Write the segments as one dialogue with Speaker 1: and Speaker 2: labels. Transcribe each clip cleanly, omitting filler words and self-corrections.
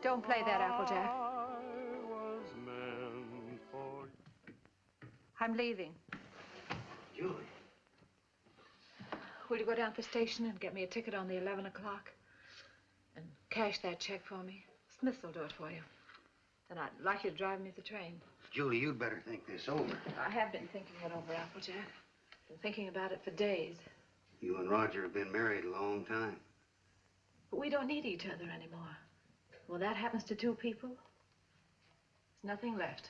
Speaker 1: Don't play that, Applejack. I'm leaving.
Speaker 2: Julie.
Speaker 1: Will you go down to the station and get me a ticket on the 11 o'clock? And cash that check for me? Smith will do it for you. Then I'd like you to drive me to the train.
Speaker 2: Julie, you'd better think this over.
Speaker 1: I have been thinking it over, Applejack. Been thinking about it for days.
Speaker 2: You and Roger have been married a long time.
Speaker 1: But we don't need each other anymore. When that happens to two people, there's nothing left.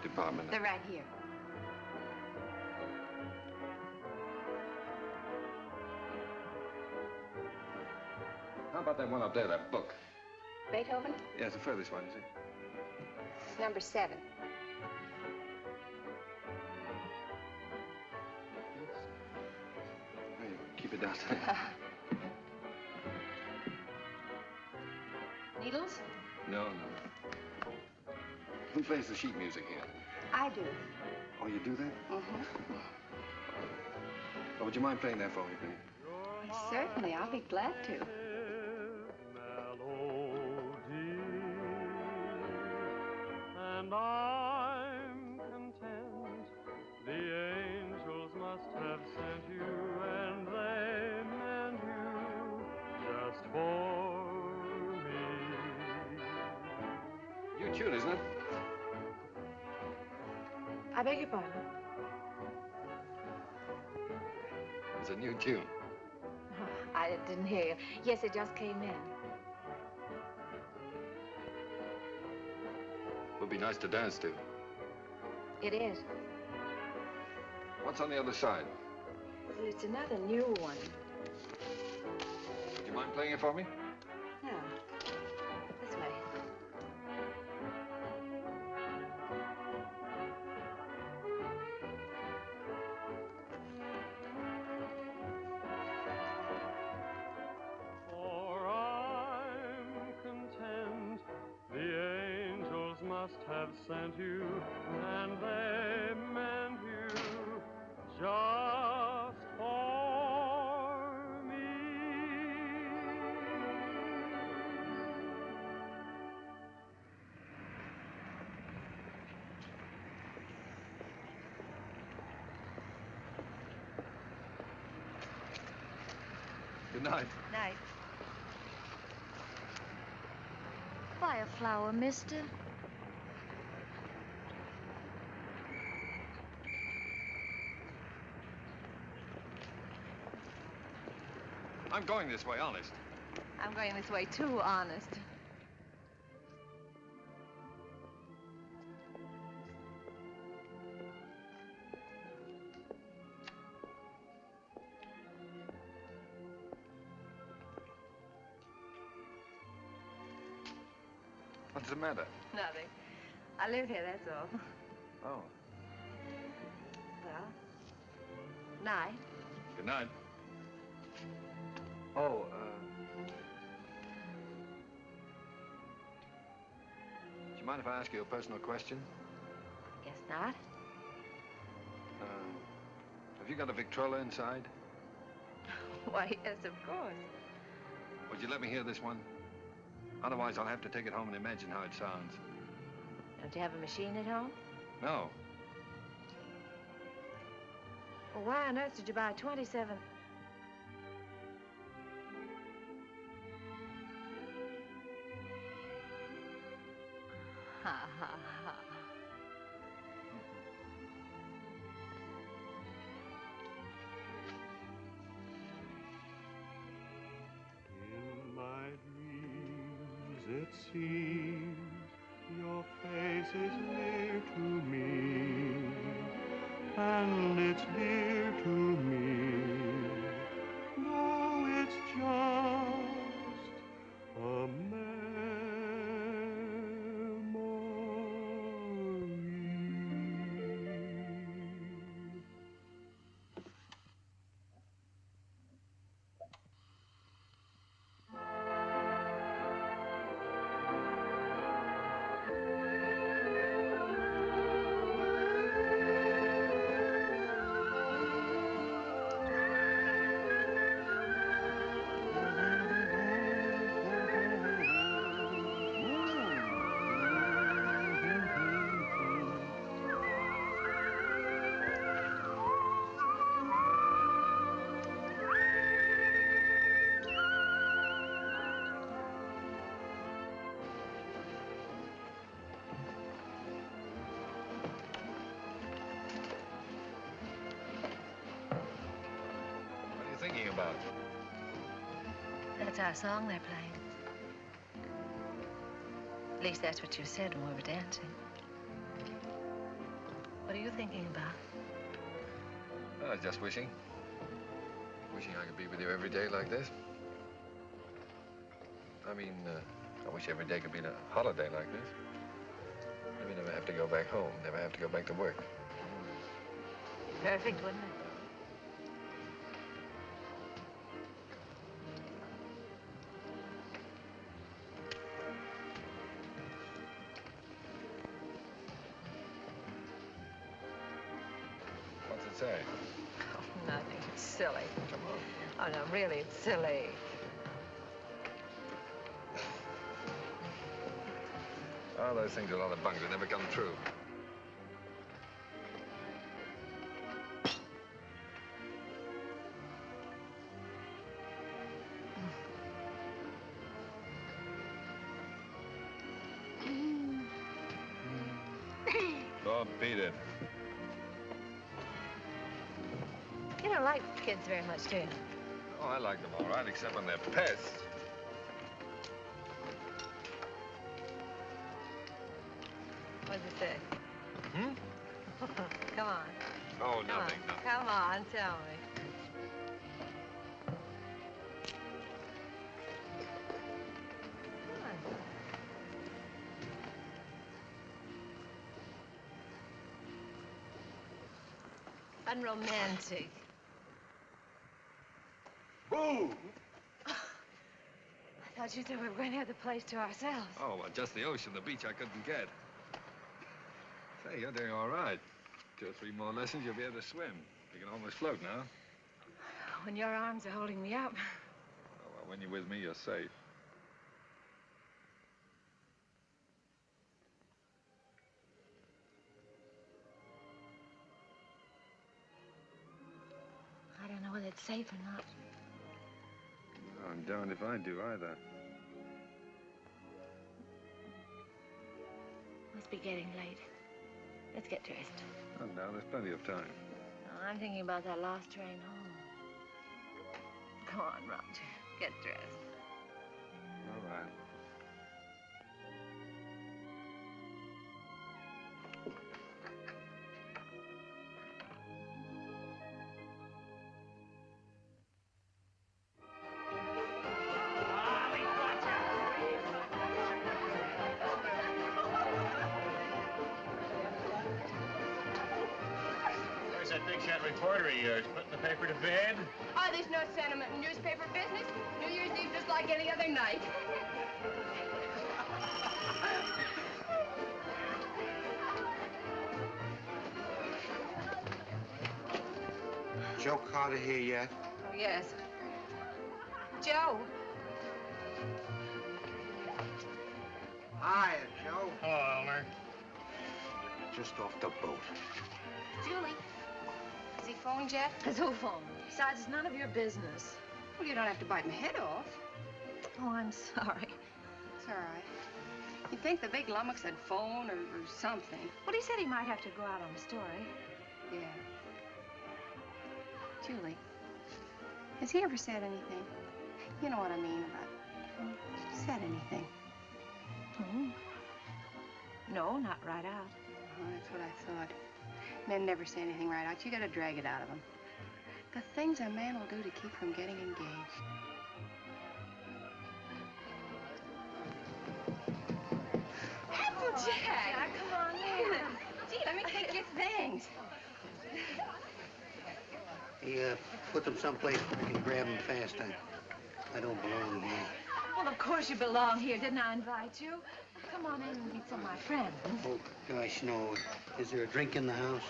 Speaker 3: Department.
Speaker 4: They're right here.
Speaker 3: How about that one up there, that book?
Speaker 4: Beethoven?
Speaker 3: Yeah, it's the furthest one, you see.
Speaker 4: It's number 7.
Speaker 3: Hey, keep it down.
Speaker 4: Needles?
Speaker 3: No. Who plays the sheet music here?
Speaker 4: I do.
Speaker 3: Oh, you do that?
Speaker 4: Mm-hmm.
Speaker 3: Oh, would you mind playing that for me, please?
Speaker 4: Certainly, I'll be glad to.
Speaker 5: And I'm content. The angels must have sent you, and they meant you just for me.
Speaker 3: New tune, isn't it?
Speaker 1: I beg your pardon?
Speaker 3: It's a new tune.
Speaker 1: Oh, I didn't hear you. Yes, it just came in.
Speaker 3: Would be nice to dance to.
Speaker 1: It is.
Speaker 3: What's on the other side?
Speaker 1: Well, it's another new one.
Speaker 3: Would you mind playing it for me?
Speaker 1: No. This way.
Speaker 5: For I'm content. The angels must have sent you, and they meant you just for me.
Speaker 3: Good night.
Speaker 4: Night.
Speaker 1: Buy a flower, mister.
Speaker 3: I'm going this way, honest.
Speaker 4: I'm going this way too, honest.
Speaker 3: What's the matter?
Speaker 4: Nothing. I live here, that's all.
Speaker 3: Oh,
Speaker 4: Well, night.
Speaker 3: good night. Oh, do you mind if I ask you a personal question?
Speaker 4: Guess not.
Speaker 3: Have you got a Victrola inside?
Speaker 4: Why, yes, of course.
Speaker 3: Would you let me hear this one? Otherwise, I'll have to take it home and imagine how it sounds.
Speaker 4: Don't you have a machine at home?
Speaker 3: No.
Speaker 4: Well, why on earth did you buy 27? Ha, ha, ha.
Speaker 5: In my dreams, it seems your face is near to me, and it's dear to me. No, it's just a memory.
Speaker 3: What are you thinking about?
Speaker 4: That's our song they're playing. At least that's what you said when we were dancing. What are you thinking about?
Speaker 3: I was just wishing. Wishing I could be with you every day like this. I mean, I wish every day could be a holiday like this. Maybe never have to go back home, never have to go back to work.
Speaker 4: Perfect, wouldn't it?
Speaker 3: What's it say?
Speaker 4: Oh, nothing. It's silly.
Speaker 3: Come on.
Speaker 4: Oh, no, really, it's silly.
Speaker 3: Oh, those things are a lot of bunk. They never come true. Oh, beat it.
Speaker 4: You don't like kids very much, do you?
Speaker 3: Oh, I like them all right, except when they're pests.
Speaker 4: What does it say?
Speaker 3: Hmm?
Speaker 4: Come on.
Speaker 3: Oh,
Speaker 4: Come
Speaker 3: nothing,
Speaker 4: on.
Speaker 3: nothing.
Speaker 4: Come on, tell me. Come on. Unromantic.
Speaker 3: Boo!
Speaker 4: I thought you said we were going to have the place to ourselves.
Speaker 3: Oh, well, just the ocean, the beach I couldn't get. Say, you're doing all right. 2 or 3 more lessons, you'll be able to swim. You can almost float now.
Speaker 4: When your arms are holding me up.
Speaker 3: Oh, well, when you're with me, you're safe.
Speaker 4: I don't know whether it's safe or not.
Speaker 3: Oh, I'm darned if I do either.
Speaker 4: Must be getting late. Let's get dressed.
Speaker 3: Oh, no, there's plenty of time.
Speaker 4: No, I'm thinking about that last train home. Come on, Roger. Get dressed.
Speaker 3: All right.
Speaker 6: Where's that big shot reporter of yours? Putting the paper to bed?
Speaker 7: Oh, there's no sentiment in newspaper business. New Year's Eve just like any other night.
Speaker 2: Joe Carter here yet?
Speaker 7: Oh, yes. Joe.
Speaker 2: Hiya, Joe.
Speaker 6: Hello, Elmer.
Speaker 2: Just off the boat.
Speaker 7: Julie. Has he phoned yet?
Speaker 4: It's who phoned? Besides, it's none of your business.
Speaker 7: Well, you don't have to bite my head off.
Speaker 4: Oh, I'm sorry.
Speaker 7: It's all right. You'd think the big lummox had phone or something.
Speaker 4: Well, he said he might have to go out on a story.
Speaker 7: Yeah. Julie, has he ever said anything? You know what I mean about said anything?
Speaker 4: Hmm. No, not right out.
Speaker 7: Oh, that's what I thought. Men never say anything right out. You gotta drag it out of them. The things a man will do to keep from getting engaged. Applejack!
Speaker 4: Come on in.
Speaker 7: Gee, let me take your things.
Speaker 2: Hey, put them someplace where I can grab them fast. I don't belong here.
Speaker 4: Well, of course you belong here. Didn't I invite you? Come on in and meet some of my friends.
Speaker 2: Oh, gosh, no. Is there a drink in the house?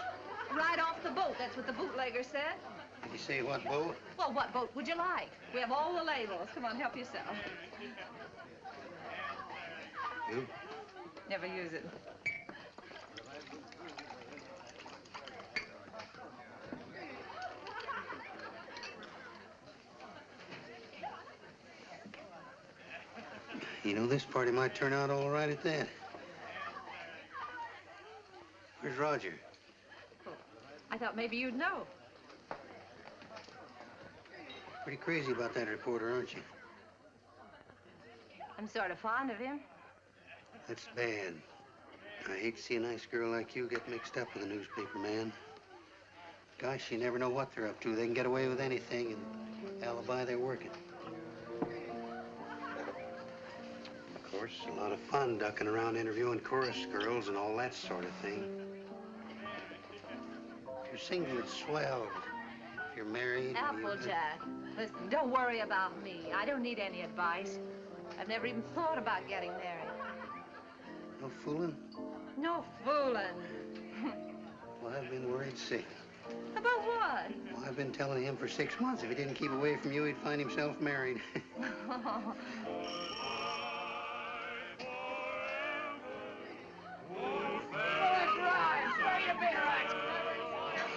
Speaker 4: Right off the boat. That's what the bootlegger said.
Speaker 2: Did you say what boat?
Speaker 4: Well, what boat would you like? We have all the labels. Come on, help yourself.
Speaker 2: You?
Speaker 4: Never use it.
Speaker 2: You know, this party might turn out all right at that. Where's Roger?
Speaker 4: I thought maybe you'd know.
Speaker 2: Pretty crazy about that reporter, aren't you?
Speaker 4: I'm sort of fond of him.
Speaker 2: That's bad. I hate to see a nice girl like you get mixed up with a newspaper man. Gosh, you never know what they're up to. They can get away with anything and alibi they're working. Of course, a lot of fun ducking around interviewing chorus girls and all that sort of thing. If you're single, it's swell. If you're married...
Speaker 4: Applejack, listen, don't worry about me. I don't need any advice. I've never even thought about getting married.
Speaker 2: No fooling?
Speaker 4: No fooling.
Speaker 2: Well, I've been worried sick.
Speaker 4: About what?
Speaker 2: Well, I've been telling him for 6 months if he didn't keep away from you, he'd find himself married.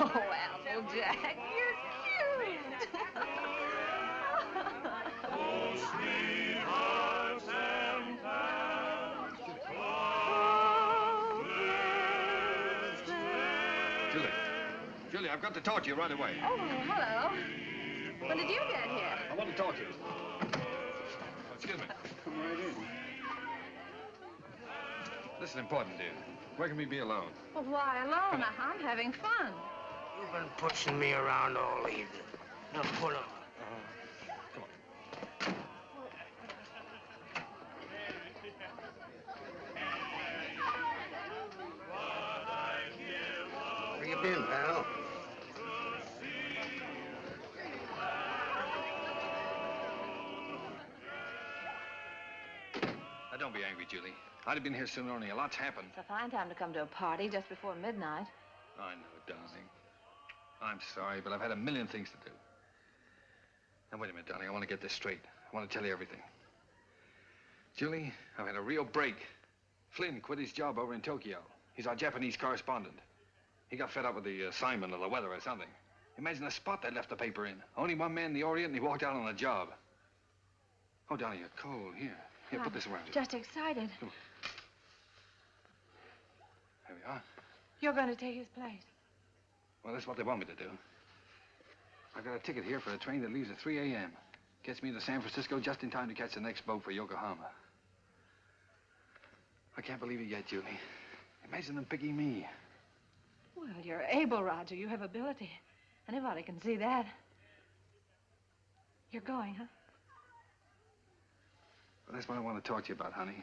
Speaker 4: Oh, Applejack, you're cute.
Speaker 3: Julie, I've got to talk to you right away.
Speaker 4: Oh, hello. When did you get here?
Speaker 3: I want to talk to you. Oh, excuse me.
Speaker 2: Come right in.
Speaker 3: This is important, dear. Where can we be alone?
Speaker 4: Well, why alone? I'm having fun.
Speaker 8: You've been pushing me around all evening. Now pull up.
Speaker 3: Come on.
Speaker 2: Where you been, pal?
Speaker 3: Now, don't be angry, Julie. I'd have been here sooner, only a lot's happened.
Speaker 4: It's a fine time to come to a party just before midnight.
Speaker 3: I know, darling. I'm sorry, but I've had a million things to do. Now, wait a minute, darling. I want to get this straight. I want to tell you everything. Julie, I've had a real break. Flynn quit his job over in Tokyo. He's our Japanese correspondent. He got fed up with the assignment or the weather or something. Imagine the spot they left the paper in. Only one man in the Orient, and he walked out on the job. Oh, Donnie, you're cold. Here, put this around you.
Speaker 1: Just excited.
Speaker 3: Come on. There we are.
Speaker 1: You're going to take his place.
Speaker 3: Well, that's what they want me to do. I've got a ticket here for a train that leaves at 3 a.m. Gets me to San Francisco just in time to catch the next boat for Yokohama. I can't believe it yet, Julie. Imagine them picking me.
Speaker 1: Well, you're able, Roger. You have ability. Anybody can see that. You're going, huh?
Speaker 3: Well, that's what I want to talk to you about, honey.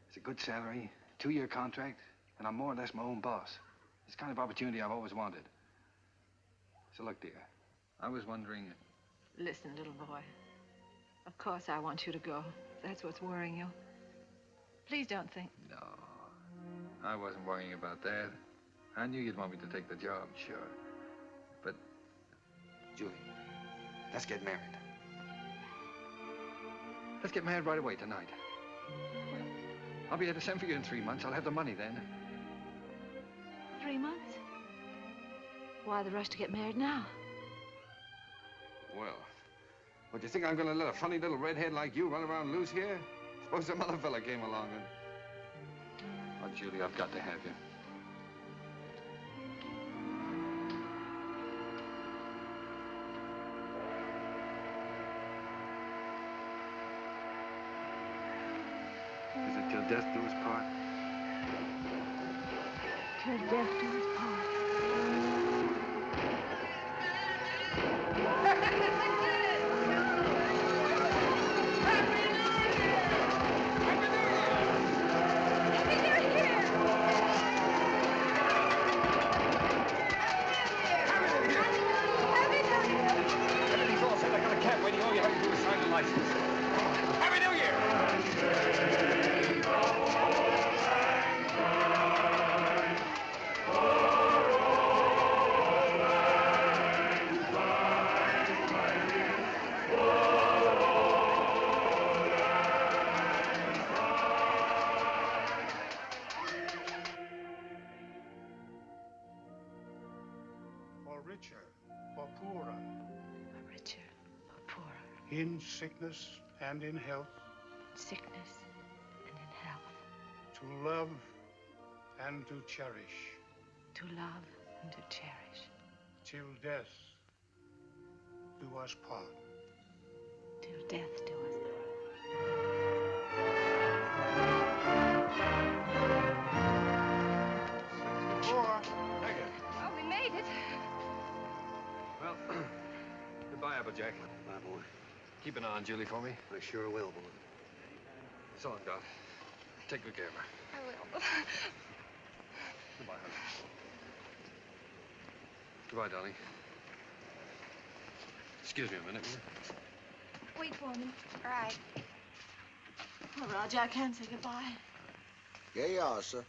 Speaker 3: It's a good salary, 2-year contract, and I'm more or less my own boss. It's the kind of opportunity I've always wanted. So look, dear, I was wondering...
Speaker 1: Listen, little boy. Of course I want you to go. That's what's worrying you. Please don't think...
Speaker 3: No, I wasn't worrying about that. I knew you'd want me to take the job, sure. But, Julie, let's get married. Let's get married right away tonight. I'll be able to send for you in 3 months. I'll have the money then.
Speaker 1: 3 months? Why the rush to get married now?
Speaker 3: Well, what, do you think I'm going to let a funny little redhead like you run around loose here? Suppose some other fella came along and... Oh, Julie, I've got to have you. Is it till death do us part?
Speaker 1: Till death do us part.
Speaker 3: Everything's all set. I got a cab waiting. All you have to do is sign the license. Happy New Year!
Speaker 5: For richer, for poorer,
Speaker 1: For richer, for poorer,
Speaker 5: in sickness and in health,
Speaker 1: in sickness and in health,
Speaker 5: to love and to cherish,
Speaker 1: to love and to cherish,
Speaker 5: till death do us part.
Speaker 1: till death do us part.
Speaker 3: Thank you.
Speaker 4: Oh, we made it.
Speaker 3: Well, goodbye, Applejack.
Speaker 2: Bye, boy.
Speaker 3: Keep an eye on Julie for me.
Speaker 2: I sure will, boy.
Speaker 3: So long, Doc. Take good care of her.
Speaker 4: I will.
Speaker 3: Goodbye, honey. Goodbye, darling. Excuse me a minute, will you?
Speaker 1: Wait for me.
Speaker 7: All right.
Speaker 1: Oh, Roger, I can't say goodbye.
Speaker 9: Yeah, you are, sir.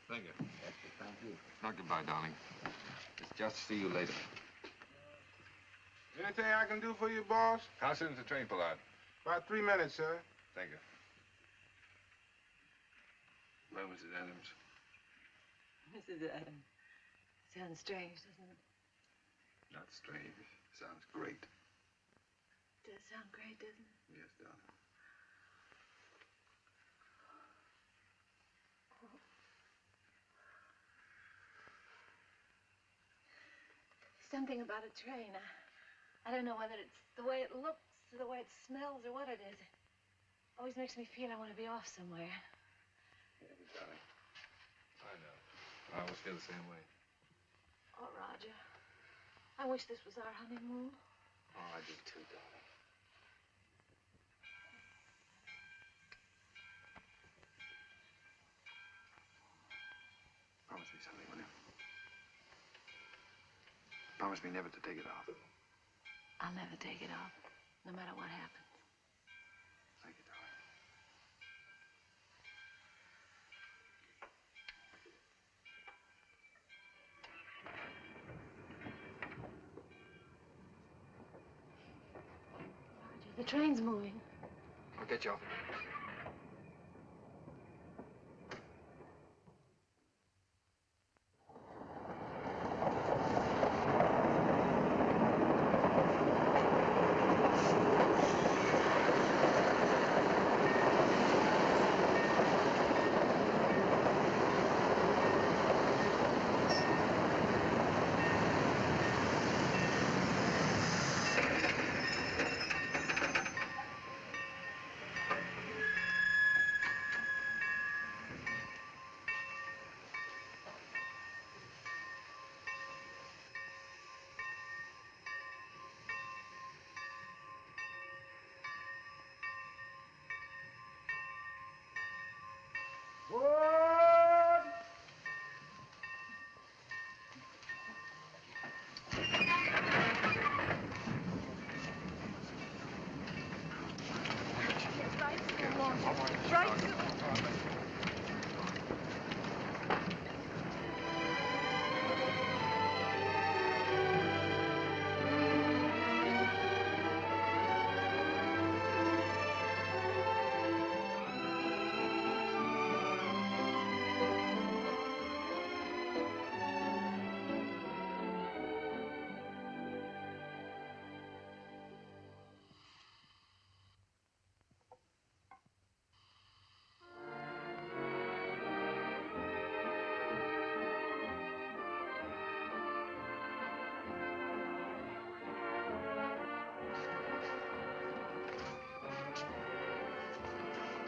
Speaker 3: Thank you. Not goodbye, darling. It's just see you later.
Speaker 6: Anything I can do for you, boss?
Speaker 3: How soon's the train pull out?
Speaker 6: About 3 minutes, sir.
Speaker 3: Thank you. Well, Mrs. Adams.
Speaker 1: Mrs. Adams. Sounds strange, doesn't it?
Speaker 3: Not strange. Sounds great.
Speaker 1: Does sound great, doesn't it?
Speaker 3: Yes, darling.
Speaker 1: Something about a train. I don't know whether it's the way it looks or the way it smells or what it is. It always makes me feel I want to be off somewhere.
Speaker 3: Yeah, darling. I know. I always feel the same way.
Speaker 1: Oh, Roger. I wish this was our honeymoon.
Speaker 3: Oh, I do too, darling. Promise me something, will you? Promise me never to take it off.
Speaker 1: I'll never take it off, no matter what happens.
Speaker 3: Thank you, darling.
Speaker 1: Roger, the train's moving.
Speaker 3: I'll get you off.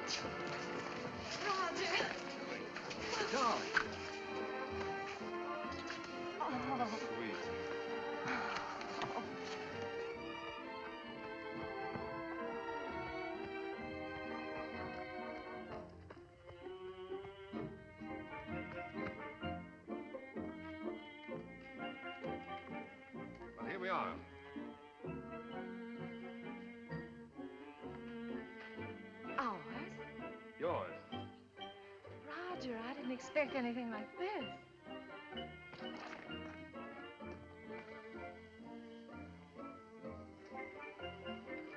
Speaker 1: Roger.
Speaker 3: Darling.
Speaker 1: Oh.
Speaker 3: Sweet. Well, here we are.
Speaker 1: Ours?
Speaker 3: Yours.
Speaker 1: Roger, I didn't expect anything like this.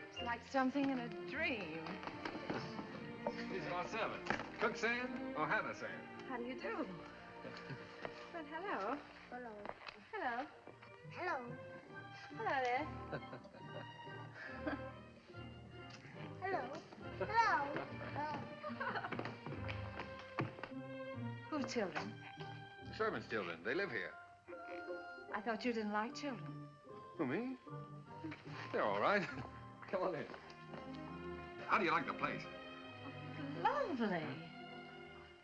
Speaker 1: It's like something in a dream.
Speaker 3: These are our servants. Cook saying or Hannah saying?
Speaker 1: How do you do? Well, hello.
Speaker 7: Hello.
Speaker 1: Hello.
Speaker 7: Hello.
Speaker 1: Hello there.
Speaker 7: Hello. Hello.
Speaker 1: Whose children?
Speaker 3: The servants' children. They live here.
Speaker 1: I thought you didn't like children.
Speaker 3: Who, me? They're all right. Come on in. How do you like the place?
Speaker 1: Lovely.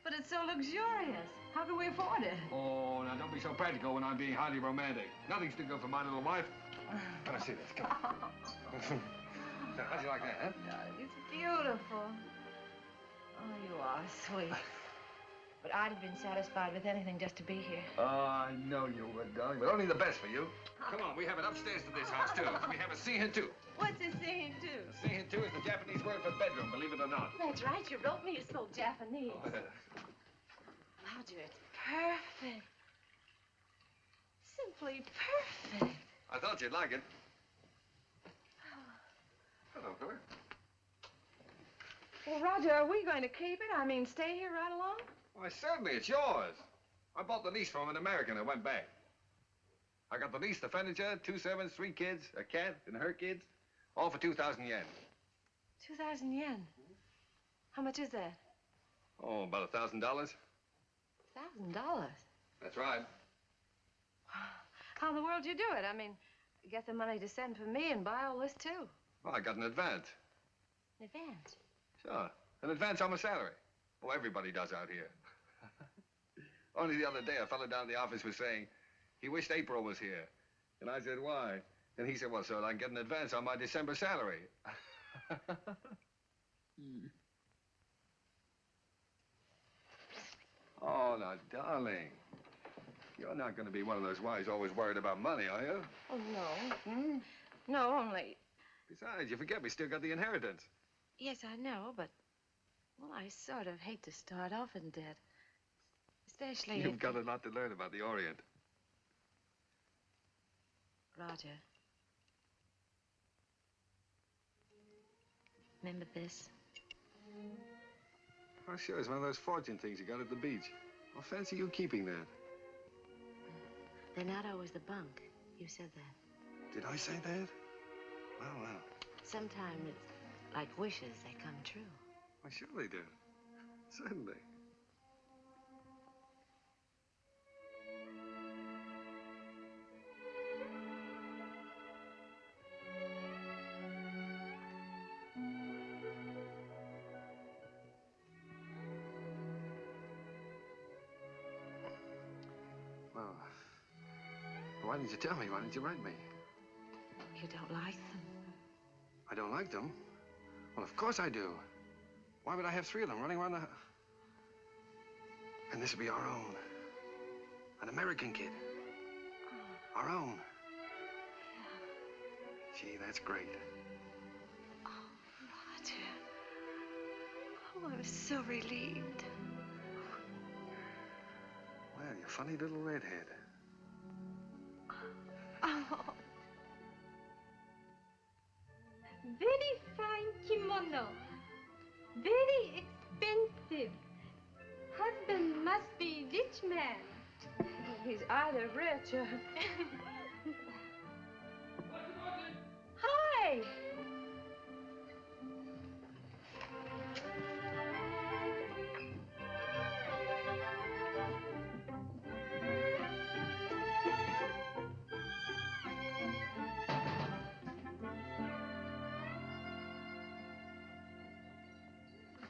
Speaker 1: But it's so luxurious. How can we afford it?
Speaker 3: Oh, now don't be so practical when I'm being highly romantic. Nothing's too good for my little wife. Let me see this. Come on. Now, how'd you like that, huh?
Speaker 1: It's beautiful. Oh, you are sweet. But I'd have been satisfied with anything just to be here.
Speaker 3: Oh, I know you would, darling, but only the best for you. Come on, we have it upstairs to this house, too. We have a scene too.
Speaker 1: What's a scene too?
Speaker 3: A scene too is the Japanese word for bedroom, believe it or not.
Speaker 1: That's right. You wrote me. It's so Japanese. Roger, it's perfect. Simply perfect.
Speaker 3: I thought you'd like it. Hello, fella.
Speaker 1: Well, Roger, are we going to keep it? I mean, stay here right along?
Speaker 3: Why, certainly, it's yours. I bought the lease from an American and went back. I got the lease, the furniture, 2 servants, 3 kids, a cat, and her kids, all for 2,000 yen.
Speaker 1: 2,000 yen. How much is that?
Speaker 3: Oh, about $1,000.
Speaker 1: $1,000.
Speaker 3: That's right.
Speaker 1: How in the world do you do it? I mean, get the money to send for me and buy all this too.
Speaker 3: Well, I got an advance.
Speaker 1: An advance?
Speaker 3: Sure, an advance on my salary. Oh, everybody does out here. Only the other day, a fellow down in the office was saying he wished April was here. And I said, why? And he said, well, so I can get an advance on my December salary. Oh, now, darling, you're not going to be one of those wives always worried about money, are you?
Speaker 1: Oh, no. No, only...
Speaker 3: Besides, you forget we still got the inheritance.
Speaker 1: Yes, I know, but... Well, I sort of hate to start off in debt. Especially
Speaker 3: You've got a lot to learn about the Orient.
Speaker 1: Roger. Remember this?
Speaker 3: Oh, sure, it's one of those fortune things you got at the beach. Well, fancy you keeping that.
Speaker 1: They're not always the bunk. You said that.
Speaker 3: Did I say that? Well, well.
Speaker 1: Sometimes it's like wishes, they come true.
Speaker 3: Why, sure they do. Certainly. Well, why didn't you tell me? Why didn't you write me?
Speaker 1: You don't like them?
Speaker 3: I don't like them? Well, of course I do. Why would I have 3 of them running around the... And this would be our own. An American kid.
Speaker 1: Oh.
Speaker 3: Our own.
Speaker 1: Yeah.
Speaker 3: Gee, that's great.
Speaker 1: Oh, Roger. Oh, I'm so relieved.
Speaker 3: Well, you funny little redhead.
Speaker 1: Oh.
Speaker 10: Very fine kimono. Very expensive. Husband must be rich man.
Speaker 1: He's either rich or...
Speaker 10: Hi.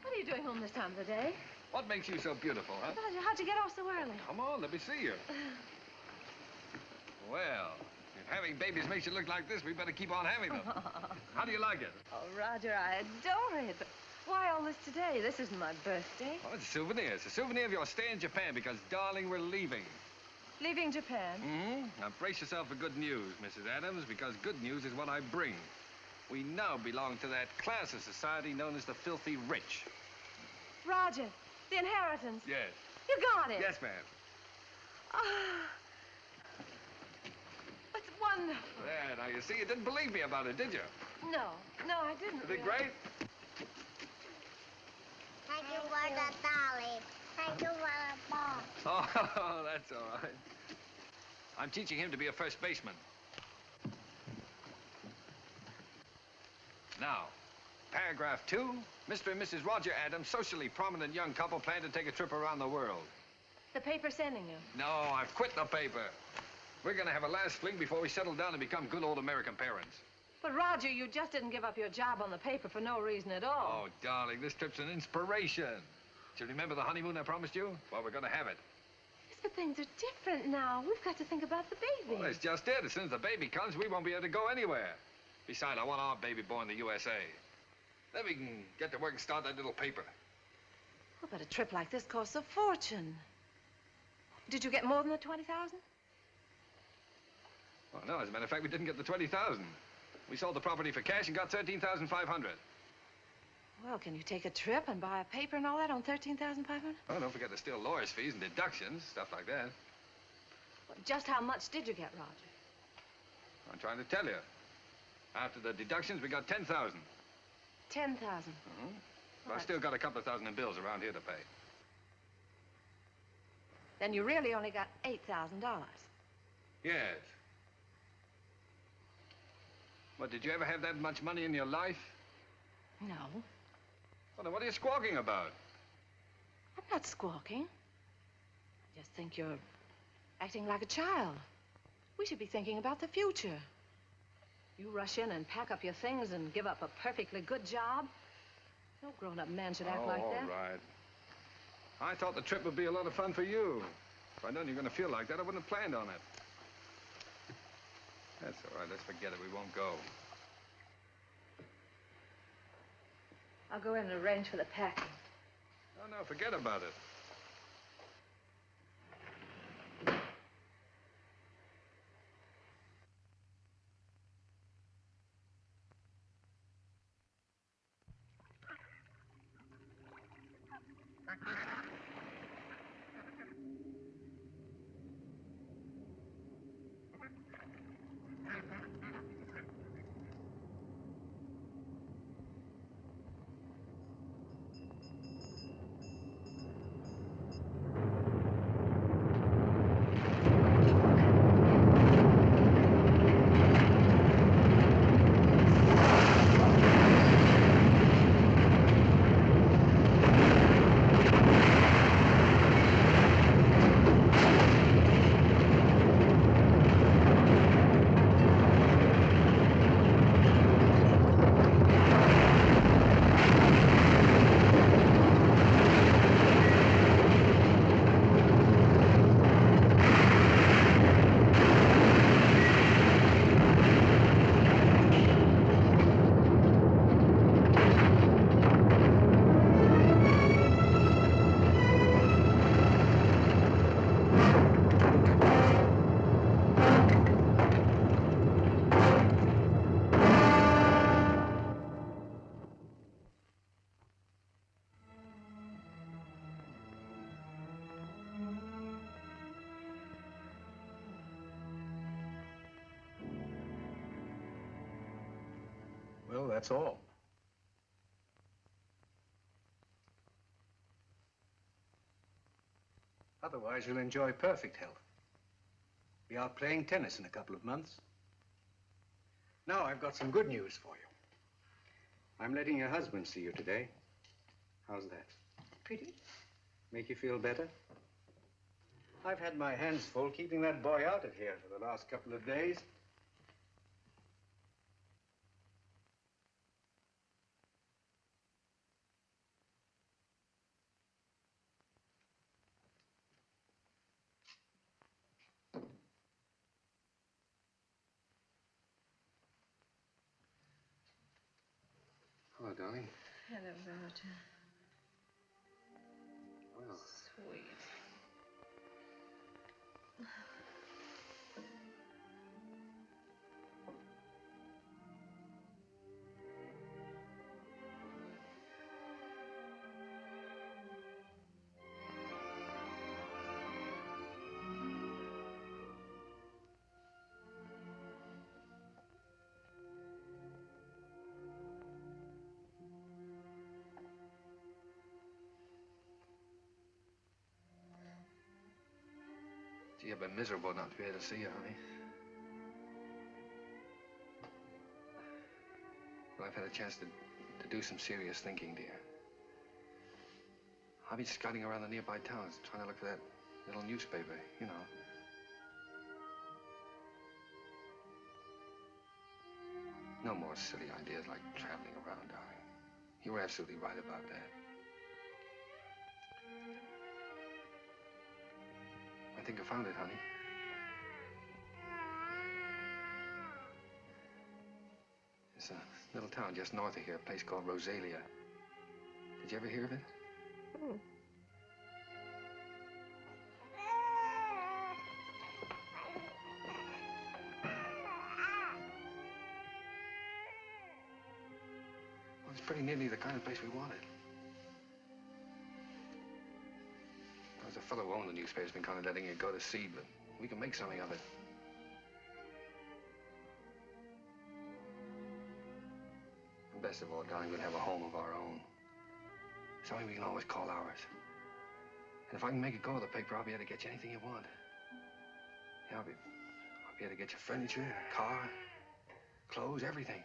Speaker 1: What are you doing
Speaker 4: this time of the day.
Speaker 3: What makes you so beautiful, huh?
Speaker 4: Roger, how'd you get off so early?
Speaker 3: Come on, let me see you. Well, if having babies makes you look like this, we better keep on having them. How do you like it?
Speaker 4: Oh, Roger, I adore it. But why all this today? This isn't my birthday.
Speaker 3: Oh, it's a souvenir. It's a souvenir of your stay in Japan because, darling, we're leaving.
Speaker 4: Leaving Japan?
Speaker 3: Mm-hmm. Now, brace yourself for good news, Mrs. Adams, because good news is what I bring. We now belong to that class of society known as the filthy rich.
Speaker 4: Roger, the inheritance.
Speaker 3: Yes.
Speaker 4: You got it.
Speaker 3: Yes, ma'am.
Speaker 4: It's wonderful.
Speaker 3: There, now, you see, you didn't believe me about it, did you?
Speaker 4: No, I didn't.
Speaker 3: Isn't it great?
Speaker 11: Thank you for the dolly. Thank you for the ball.
Speaker 3: Oh, that's all right. I'm teaching him to be a first baseman. Now, paragraph 2, Mr. and Mrs. Roger Adams, socially prominent young couple, plan to take a trip around the world.
Speaker 4: The paper's sending you.
Speaker 3: No, I've quit the paper. We're gonna have a last fling before we settle down and become good old American parents.
Speaker 4: But, Roger, you just didn't give up your job on the paper for no reason at all.
Speaker 3: Oh, darling, this trip's an inspiration. Do you remember the honeymoon I promised you? Well, we're gonna have it.
Speaker 4: Yes, but things are different now. We've got to think about the baby.
Speaker 3: Well, that's just it. As soon as the baby comes, we won't be able to go anywhere. Besides, I want our baby born in the USA. Then we can get to work and start that little paper.
Speaker 4: Well, but a trip like this costs a fortune. Did you get more than the 20,000?
Speaker 3: Well, no, as a matter of fact, we didn't get the 20,000. We sold the property for cash and got 13,500.
Speaker 4: Well, can you take a trip and buy a paper and all that on 13,500?
Speaker 3: Oh, don't forget there's still lawyer's fees and deductions, stuff like that.
Speaker 4: Well, just how much did you get, Roger?
Speaker 3: I'm trying to tell you. After the deductions, we got 10,000.
Speaker 4: 10,000.
Speaker 3: Mm-hmm. But I've still got a couple of thousand in bills around here to pay.
Speaker 4: Then you really only got $8,000.
Speaker 3: Yes. What, did you ever have that much money in your life?
Speaker 4: No.
Speaker 3: Well, then what are you squawking about?
Speaker 4: I'm not squawking. I just think you're acting like a child. We should be thinking about the future. You rush in and pack up your things and give up a perfectly good job. No grown-up man should act like that.
Speaker 3: All right. I thought the trip would be a lot of fun for you. If I'd known you were going to feel like that, I wouldn't have planned on it. That's all right. Let's forget it. We won't go.
Speaker 4: I'll go in and arrange for the packing.
Speaker 3: Oh, no, forget about it.
Speaker 5: Well, that's all. Otherwise, you'll enjoy perfect health. Be out playing tennis in a couple of months. Now, I've got some good news for you. I'm letting your husband see you today. How's that?
Speaker 7: Pretty?
Speaker 5: Make you feel better? I've had my hands full keeping that boy out of here for the last couple of days.
Speaker 3: darling.
Speaker 4: Hello, Roger.
Speaker 3: Well.
Speaker 4: Sweet.
Speaker 3: Gee, I've been miserable not to be able to see you, honey. Well, I've had a chance to do some serious thinking, dear. I've been scouting around the nearby towns, trying to look for that little newspaper, you know. No more silly ideas like traveling around, darling. You were absolutely right about that. I think I found it, honey. It's a little town just north of here, a place called Rosalia. Did you ever hear of it?
Speaker 4: Hmm.
Speaker 3: Well, it's pretty nearly the kind of place we wanted. There's a fellow who owned the newspaper's been kind of letting it go to seed, but we can make something of it. And best of all, darling, we'll have a home of our own. Something we can always call ours. And if I can make it go, the paper, I'll be able to get you anything you want. Yeah, I'll be able to get you furniture, a car, clothes, everything.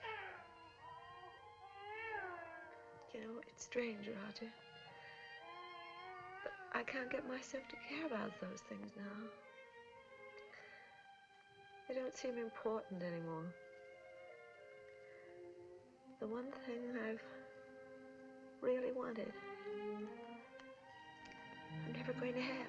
Speaker 4: You know, it's strange, Roger. But I can't get myself to care about those things now. They don't seem important anymore. The one thing I've really wanted, I'm never going to have.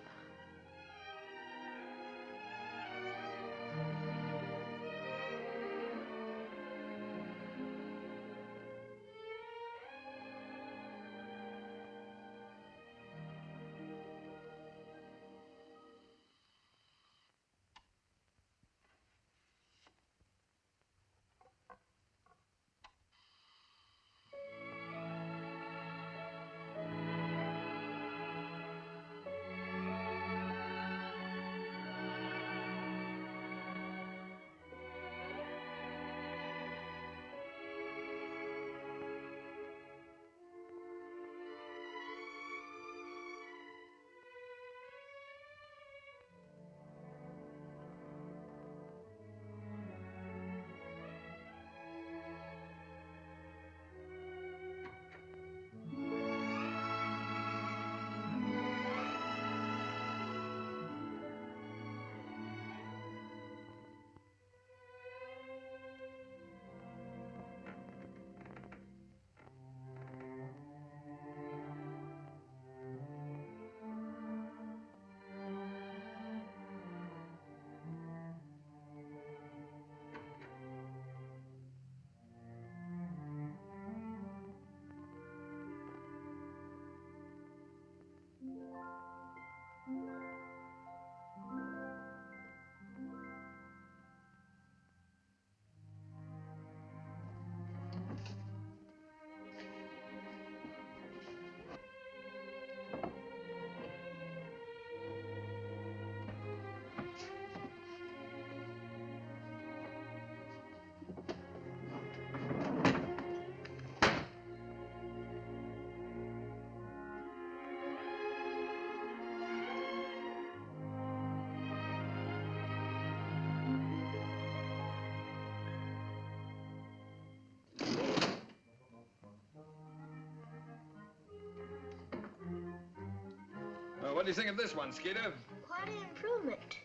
Speaker 3: What do you think of this one, Skeeter?
Speaker 11: Quite an improvement.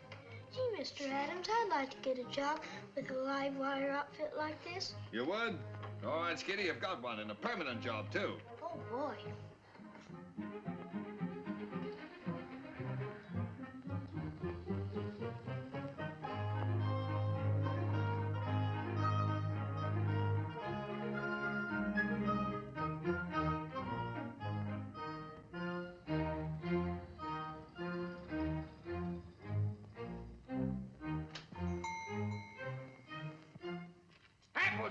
Speaker 11: Gee, Mr. Adams, I'd like to get a job with a live wire outfit like this.
Speaker 3: You would? All right, Skeeter, you've got one, and a permanent job, too.
Speaker 11: Oh, boy.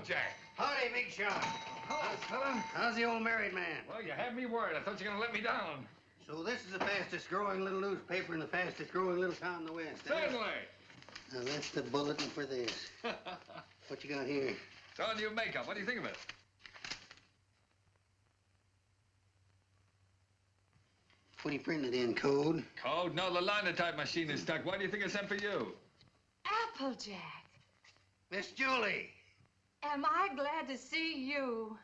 Speaker 3: Jack.
Speaker 2: Howdy, Big Shot.
Speaker 3: Hello, fella.
Speaker 2: How's the old married man?
Speaker 3: Well, you had me worried. I thought you were going to let me down.
Speaker 2: So this is the fastest growing little newspaper in the fastest growing little town in the West.
Speaker 3: Certainly.
Speaker 2: Now, that's the bulletin for this. What you got here?
Speaker 3: It's all new makeup. What do you think of it?
Speaker 2: What do you printed in, code?
Speaker 3: Code? No, the linotype machine is stuck. Why do you think I sent for you?
Speaker 4: Applejack,
Speaker 2: Miss Julie.
Speaker 4: am I glad to see you.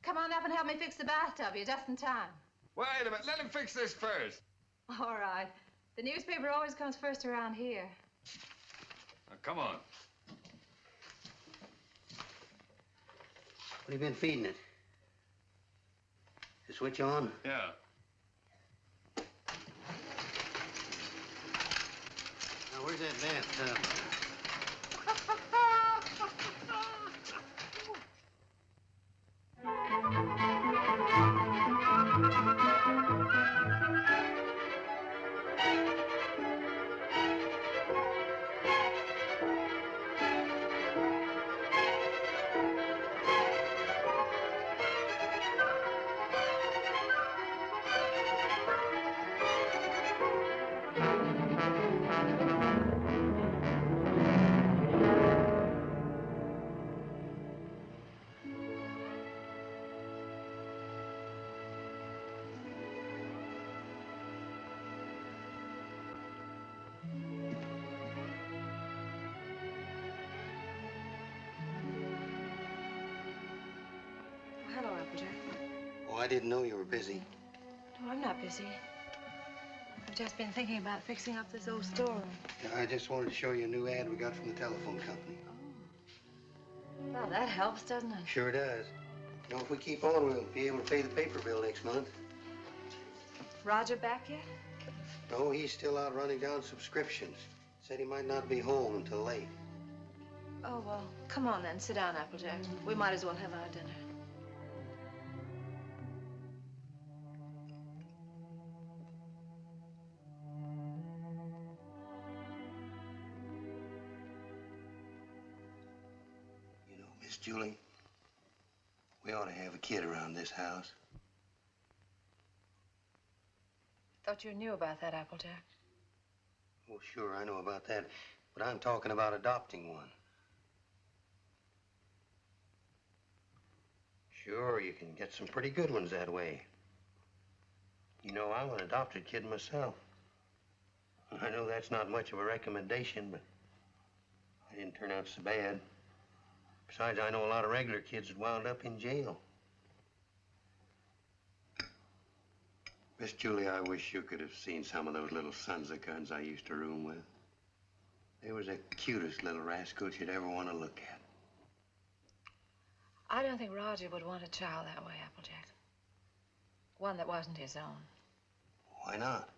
Speaker 4: Come on up and help me fix the bathtub. You're just in time.
Speaker 3: Wait a minute. Let him fix this first.
Speaker 4: All right. The newspaper always comes first around here.
Speaker 3: Now, come on.
Speaker 2: What have you been feeding it? The switch on?
Speaker 3: Yeah.
Speaker 2: Now, where's that bathtub?
Speaker 4: Hello, Applejack.
Speaker 2: Oh, I didn't know you were busy.
Speaker 4: No, I'm not busy. I've just been thinking about fixing up this old storeroom.
Speaker 2: I just wanted to show you a new ad we got from the telephone company.
Speaker 4: Well, that helps, doesn't it?
Speaker 2: Sure does. You know, if we keep on, we'll be able to pay the paper bill next month.
Speaker 4: Roger back yet?
Speaker 2: No, he's still out running down subscriptions. Said he might not be home until late.
Speaker 4: Oh, well, come on then. Sit down, Applejack. We might as well have our dinner.
Speaker 2: You know, Miss Julie, we ought to have a kid around this house.
Speaker 4: Thought you knew about that, Applejack.
Speaker 2: Well, sure, I know about that, but I'm talking about adopting one. Sure, you can get some pretty good ones that way. You know, I'm an adopted kid myself. I know that's not much of a recommendation, but I didn't turn out so bad. Besides, I know a lot of regular kids that wound up in jail. Miss Julie, I wish you could have seen some of those little sons of guns I used to room with. They was the cutest little rascals you'd ever want to look at.
Speaker 4: I don't think Roger would want a child that way, Applejack. One that wasn't his own.
Speaker 2: Why not?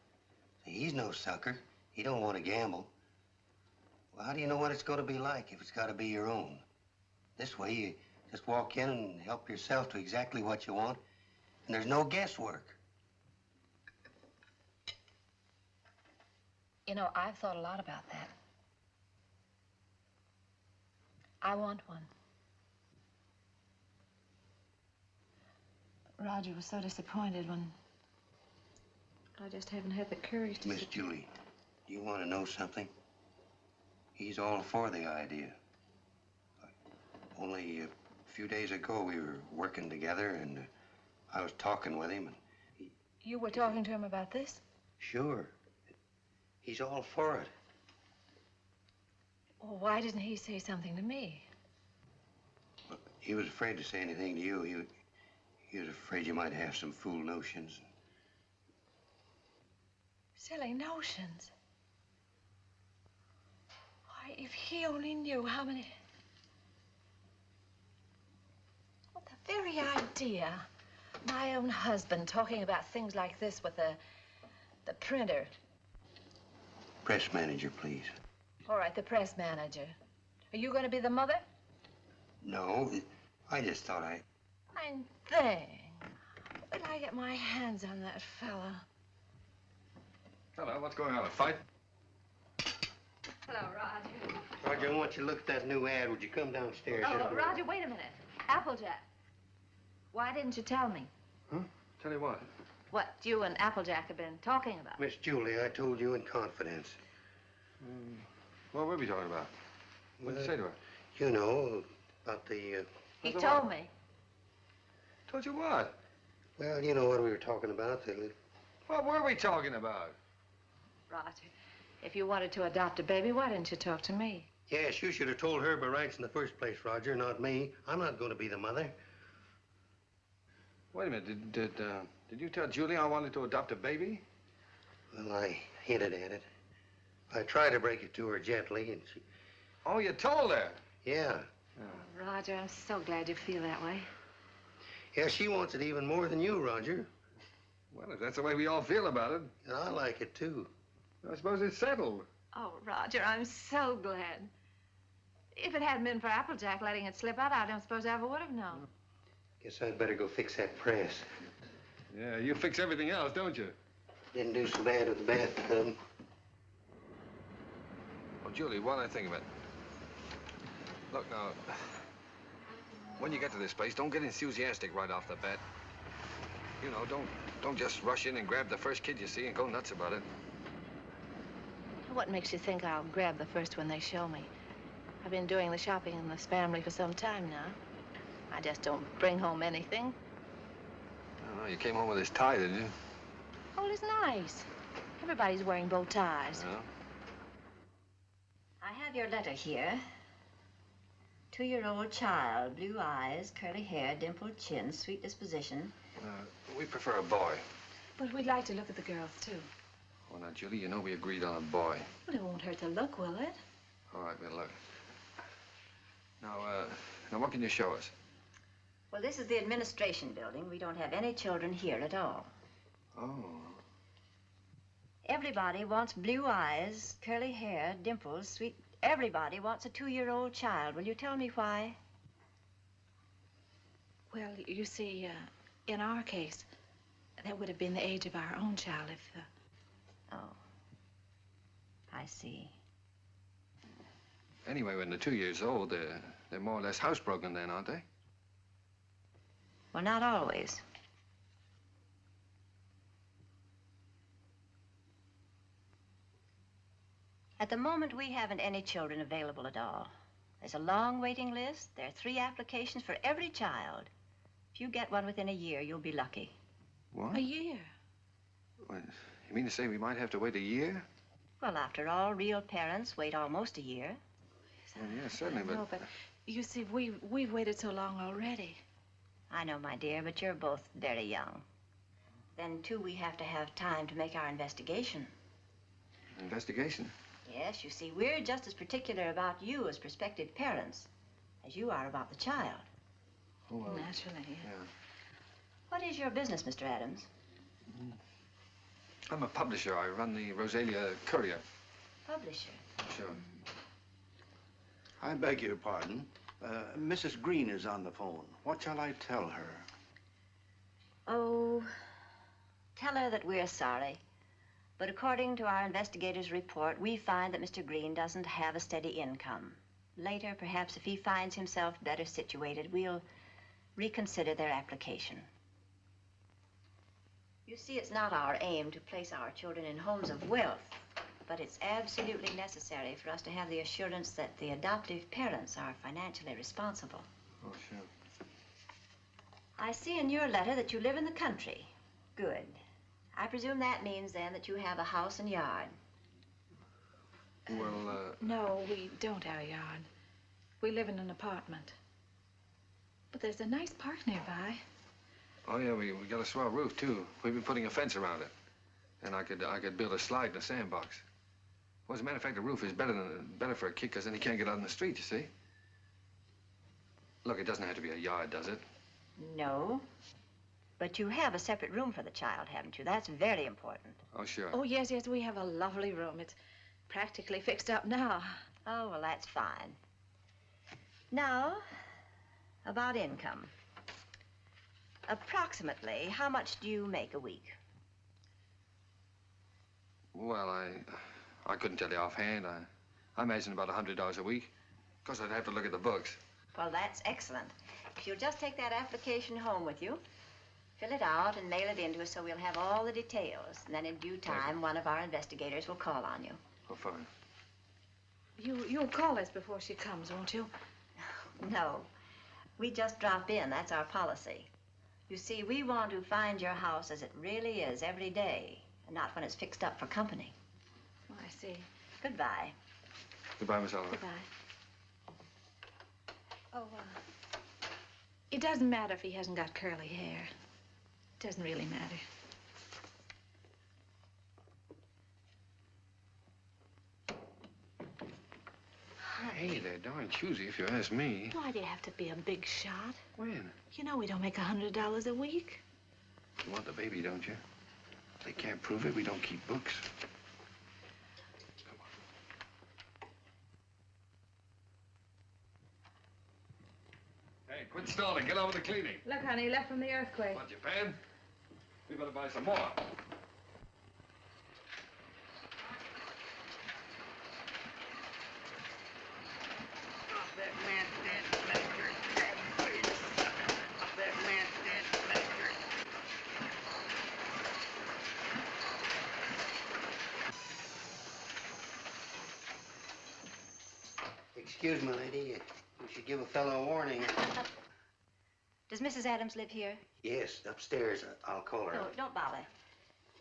Speaker 2: See, he's no sucker. He don't want to gamble. Well, how do you know what it's going to be like if it's got to be your own? This way, you just walk in and help yourself to exactly what you want, and there's no guesswork.
Speaker 4: You know, I've thought a lot about that. I want one. Roger was so disappointed when I just haven't had the courage to...
Speaker 2: Miss Julie, do you want to know something? He's all for the idea. Only a few days ago, we were working together, and I was talking with him, and he...
Speaker 4: You were talking to him about this?
Speaker 2: Sure. He's all for it.
Speaker 4: Well, why didn't he say something to me?
Speaker 2: Well, he was afraid to say anything to you. He was afraid you might have some fool notions.
Speaker 4: Silly notions. Why, if he only knew how many... Well, the very idea. My own husband talking about things like this with the printer.
Speaker 2: Press manager, please.
Speaker 4: All right, the press manager. Are you going to be the mother?
Speaker 2: No, I just thought I...
Speaker 4: Fine thing. Wait till I get my hands on that fella.
Speaker 3: Hello, what's going on? A fight?
Speaker 4: Hello, Roger.
Speaker 2: Roger, I want you to look at that new ad. Would you come downstairs?
Speaker 4: Oh, Roger, wait a minute. Applejack. Why didn't you tell me?
Speaker 3: Huh? Tell you what?
Speaker 4: What you and Applejack have been talking about.
Speaker 2: Miss Julie, I told you in confidence.
Speaker 3: What were we talking about? What did you say to her?
Speaker 2: You know, about the...
Speaker 4: He told me.
Speaker 3: Told you what?
Speaker 2: Well, you know what we were talking about.
Speaker 3: What were we talking about?
Speaker 4: Roger, if you wanted to adopt a baby, why didn't you talk to me?
Speaker 2: Yes, you should have told her by rights in the first place, Roger, not me. I'm not going to be the mother.
Speaker 3: Wait a minute. Did you tell Julie I wanted to adopt a baby?
Speaker 2: Well, I hinted at it. I tried to break it to her gently, and she...
Speaker 3: Oh, you told her?
Speaker 2: Yeah.
Speaker 4: Oh, Roger, I'm so glad you feel that way.
Speaker 2: Yeah, she wants it even more than you, Roger.
Speaker 3: Well, if that's the way we all feel about it.
Speaker 2: And I like it, too.
Speaker 3: I suppose it's settled.
Speaker 4: Oh, Roger, I'm so glad. If it hadn't been for Applejack letting it slip out, I don't suppose I ever would have known.
Speaker 2: Guess I'd better go fix that press.
Speaker 3: Yeah, you fix everything else, don't you?
Speaker 2: Didn't do so bad with the bathtub.
Speaker 3: Oh, Julie, while I think of it. Look, now, when you get to this place, don't get enthusiastic right off the bat. You know, don't just rush in and grab the first kid you see and go nuts about it.
Speaker 4: What makes you think I'll grab the first one they show me? I've been doing the shopping in this family for some time now. I just don't bring home anything.
Speaker 3: I don't know, you came home with this tie, didn't you?
Speaker 4: Oh, it's nice. Everybody's wearing bow ties.
Speaker 3: Yeah.
Speaker 12: I have your letter here. 2-year-old child, blue eyes, curly hair, dimpled chin, sweet disposition.
Speaker 3: We prefer a boy.
Speaker 4: But we'd like to look at the girls, too.
Speaker 3: Well, now, Julie, you know we agreed on a boy.
Speaker 4: Well, it won't hurt to look, will it?
Speaker 3: All right, we'll look. Now, what can you show us?
Speaker 12: Well, this is the administration building. We don't have any children here at all.
Speaker 3: Oh.
Speaker 12: Everybody wants blue eyes, curly hair, dimples, sweet... Everybody wants a 2-year-old child. Will you tell me why?
Speaker 4: Well, you see, in our case, that would have been the age of our own child if...
Speaker 12: Oh. I see.
Speaker 3: Anyway, when they're 2 years old, they're more or less housebroken then, aren't they?
Speaker 12: Well, not always. At the moment, we haven't any children available at all. There's a long waiting list. There are 3 applications for every child. If you get one within a year, you'll be lucky.
Speaker 3: What?
Speaker 4: A year?
Speaker 3: Well, you mean to say we might have to wait a year?
Speaker 12: Well, after all, real parents wait almost a year.
Speaker 3: Well, yeah, certainly, but...
Speaker 4: No, but you see, we've waited so long already.
Speaker 12: I know, my dear, but you're both very young. Then, too, we have to have time to make our investigation.
Speaker 3: Investigation?
Speaker 12: Yes, you see, we're just as particular about you as prospective parents as you are about the child.
Speaker 3: Oh, well,
Speaker 4: naturally,
Speaker 3: yeah.
Speaker 12: What is your business, Mr. Adams?
Speaker 3: I'm a publisher. I run the Rosalia Courier.
Speaker 12: Publisher?
Speaker 3: Sure.
Speaker 9: I beg your pardon. Mrs. Green is on the phone. What shall I tell her?
Speaker 12: Oh, tell her that we're sorry. But according to our investigator's report, we find that Mr. Green doesn't have a steady income. Later, perhaps if he finds himself better situated, we'll reconsider their application. You see, it's not our aim to place our children in homes of wealth, but it's absolutely necessary for us to have the assurance that the adoptive parents are financially responsible.
Speaker 3: Oh, sure.
Speaker 12: I see in your letter that you live in the country. Good. I presume that means, then, that you have a house and yard.
Speaker 3: Well,
Speaker 4: No, we don't have a yard. We live in an apartment. But there's a nice park nearby.
Speaker 3: Oh, yeah, we got a swell roof, too. We've been putting a fence around it. And I could build a slide in a sandbox. Well, as a matter of fact, the roof is better for a kid, because then he can't get out in the street, you see. Look, it doesn't have to be a yard, does it?
Speaker 12: No. But you have a separate room for the child, haven't you? That's very important.
Speaker 3: Oh, sure.
Speaker 4: Oh, yes, we have a lovely room. It's practically fixed up now.
Speaker 12: Oh, well, that's fine. Now, about income. Approximately, how much do you make a week?
Speaker 3: Well, I couldn't tell you offhand. I imagine about $100 a week. Of course, I'd have to look at the books.
Speaker 12: Well, that's excellent. If you'll just take that application home with you, fill it out and mail it in to us so we'll have all the details. And then in due time, one of our investigators will call on you.
Speaker 3: Oh, fine.
Speaker 4: You'll call us before she comes, won't you?
Speaker 12: No. We just drop in. That's our policy. You see, we want to find your house as it really is every day, and not when it's fixed up for company.
Speaker 4: Oh, I see.
Speaker 12: Goodbye.
Speaker 3: Goodbye, Miss Oliver.
Speaker 4: Goodbye. Oh, it doesn't matter if he hasn't got curly hair. It doesn't really matter.
Speaker 3: Hey, they're darn choosy, if you ask me.
Speaker 4: Why do you have to be a big shot?
Speaker 3: When?
Speaker 4: You know we don't make $100 a week.
Speaker 3: You want the baby, don't you? If they can't prove it, we don't keep books. Come on. Hey, quit stalling. Get on with the cleaning.
Speaker 4: Look, honey, left from the earthquake.
Speaker 3: What, Japan? We better buy some more.
Speaker 2: Excuse me, lady. You should give a fellow a warning.
Speaker 12: Does Mrs. Adams live here?
Speaker 2: Yes, upstairs. I'll call her.
Speaker 12: No, don't bother.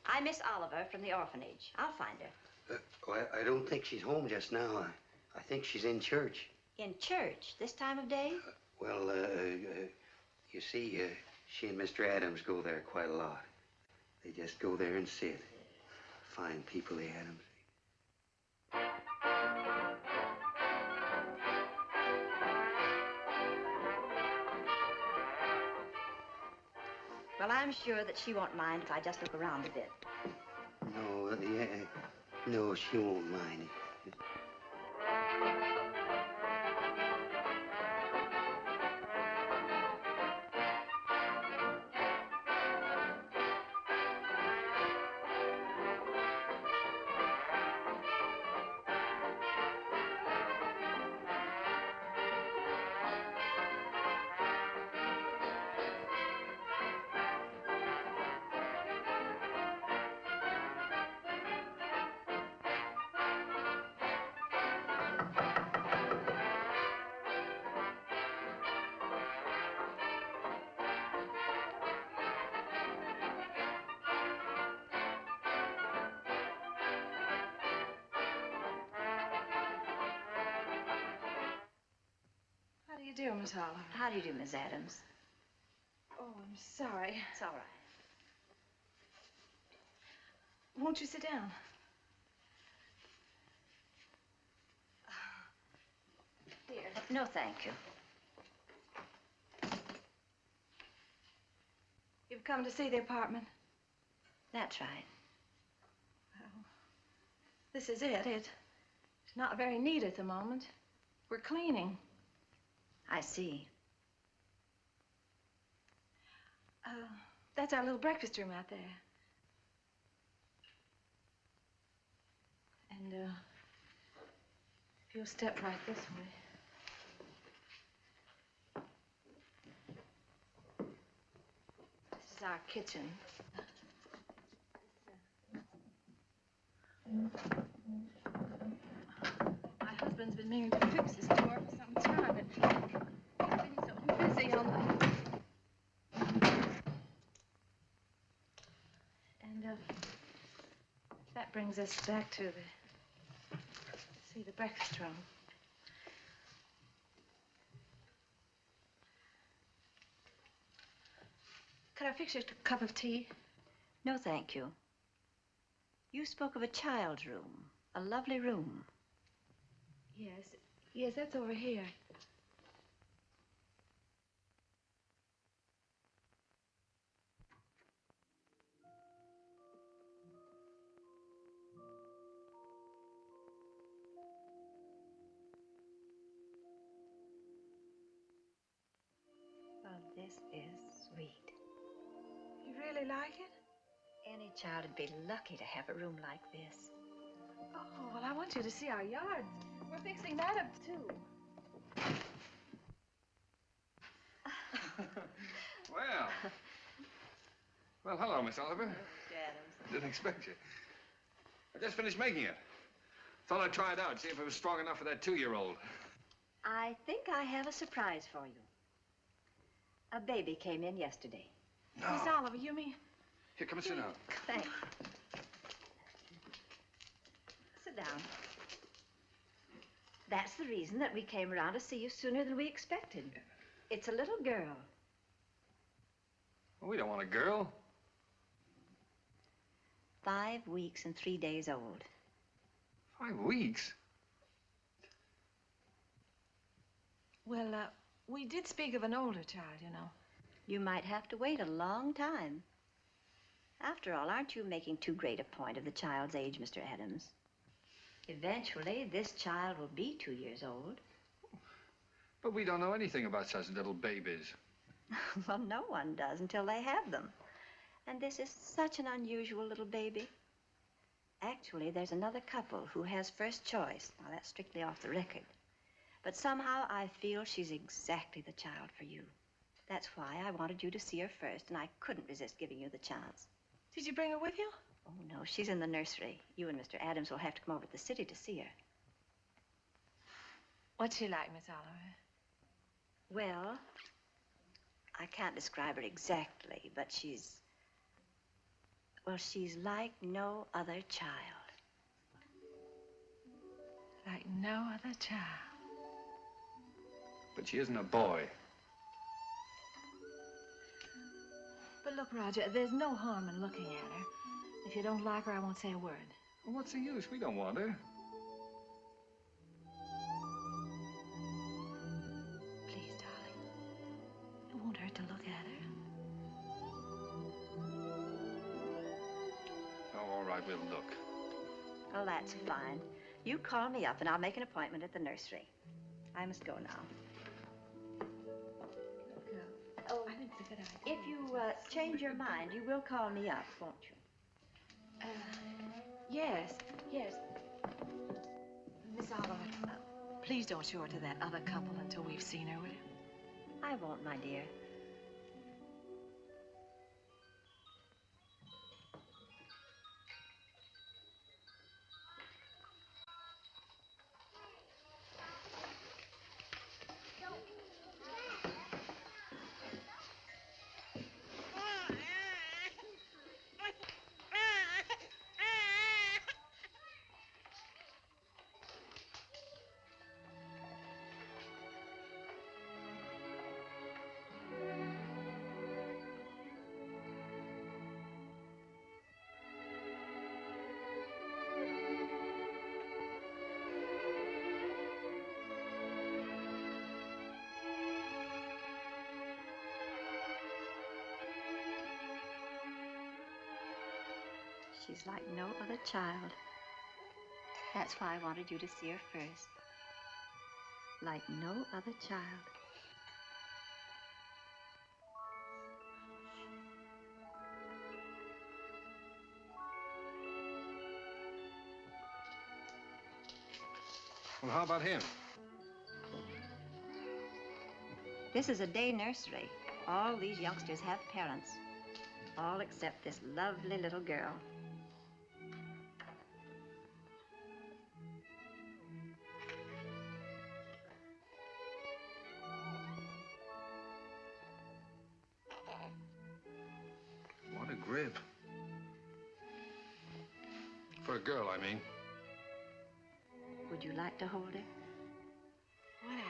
Speaker 12: I'm Miss Oliver from the orphanage. I'll find her.
Speaker 2: Well, I don't think she's home just now. I think she's in church.
Speaker 12: In church? This time of day?
Speaker 2: You see, she and Mr. Adams go there quite a lot. They just go there and sit. Fine people, the Adams.
Speaker 12: Well, I'm sure that she won't mind if I just look around a bit.
Speaker 2: No, she won't mind.
Speaker 4: How do you do, Miss Oliver?
Speaker 12: How do you do, Miss Adams?
Speaker 4: Oh, I'm sorry.
Speaker 12: It's all right.
Speaker 4: Won't you sit down? Here.
Speaker 12: No, thank you.
Speaker 4: You've come to see the apartment?
Speaker 12: That's right.
Speaker 4: Well, this is it. It's not very neat at the moment. We're cleaning.
Speaker 12: I see.
Speaker 4: That's our little breakfast room out there. And, if you'll step right this way. This is our kitchen. My husband's been meaning to fix this door for some time, but he's been so busy on the... And, that brings us back to the breakfast room. Could I fix you a cup of tea?
Speaker 12: No, thank you. You spoke of a child's room, a lovely room.
Speaker 4: Yes, that's over here.
Speaker 12: Oh, this is sweet.
Speaker 4: You really like it?
Speaker 12: Any child would be lucky to have a room like this.
Speaker 4: Oh, well, I want you to see our yard. We're fixing that up, too.
Speaker 3: Well. Well, hello, Miss Oliver.
Speaker 12: Mr. Adams.
Speaker 3: Didn't expect you. I just finished making it. Thought I'd try it out, see if it was strong enough for that 2-year-old.
Speaker 12: I think I have a surprise for you. A baby came in yesterday.
Speaker 3: No.
Speaker 4: Miss Oliver, you mean?
Speaker 3: Here, come and sit down.
Speaker 12: Thanks. Sit down. That's the reason that we came around to see you sooner than we expected. It's a little girl.
Speaker 3: Well, we don't want a girl.
Speaker 12: 5 weeks and 3 days old.
Speaker 3: 5 weeks?
Speaker 4: Well, we did speak of an older child, you know.
Speaker 12: You might have to wait a long time. After all, aren't you making too great a point of the child's age, Mr. Adams? Eventually, this child will be 2 years old.
Speaker 3: But we don't know anything about such little babies.
Speaker 12: Well, no one does until they have them. And this is such an unusual little baby. Actually, there's another couple who has first choice. Now, that's strictly off the record. But somehow I feel she's exactly the child for you. That's why I wanted you to see her first, and I couldn't resist giving you the chance.
Speaker 4: Did you bring her with you?
Speaker 12: Oh, no, she's in the nursery. You and Mr. Adams will have to come over to the city to see her.
Speaker 4: What's she like, Miss Oliver?
Speaker 12: Well, I can't describe her exactly, but she's... well, she's like no other child.
Speaker 4: Like no other child.
Speaker 3: But she isn't a boy.
Speaker 4: But look, Roger, there's no harm in looking at her. If you don't like her, I won't say a word.
Speaker 3: Well, what's the use? We don't want her.
Speaker 4: Please, darling. It won't hurt to look at her.
Speaker 3: Oh, all right, we'll look.
Speaker 12: Well, that's fine. You call me up, and I'll make an appointment at the nursery. I must go now. Oh,
Speaker 4: I think it's a good idea.
Speaker 12: If you change your mind, you will call me up, won't you?
Speaker 4: Yes. Miss Oliver, please don't show her to that other couple until we've seen her, will you?
Speaker 12: I won't, my dear. She's like no other child. That's why I wanted you to see her first. Like no other child.
Speaker 3: Well, how about him?
Speaker 12: This is a day nursery. All these youngsters have parents. All except this lovely little girl.
Speaker 3: What a grip. For a girl, I mean.
Speaker 12: Would you like to hold her?
Speaker 4: Would I?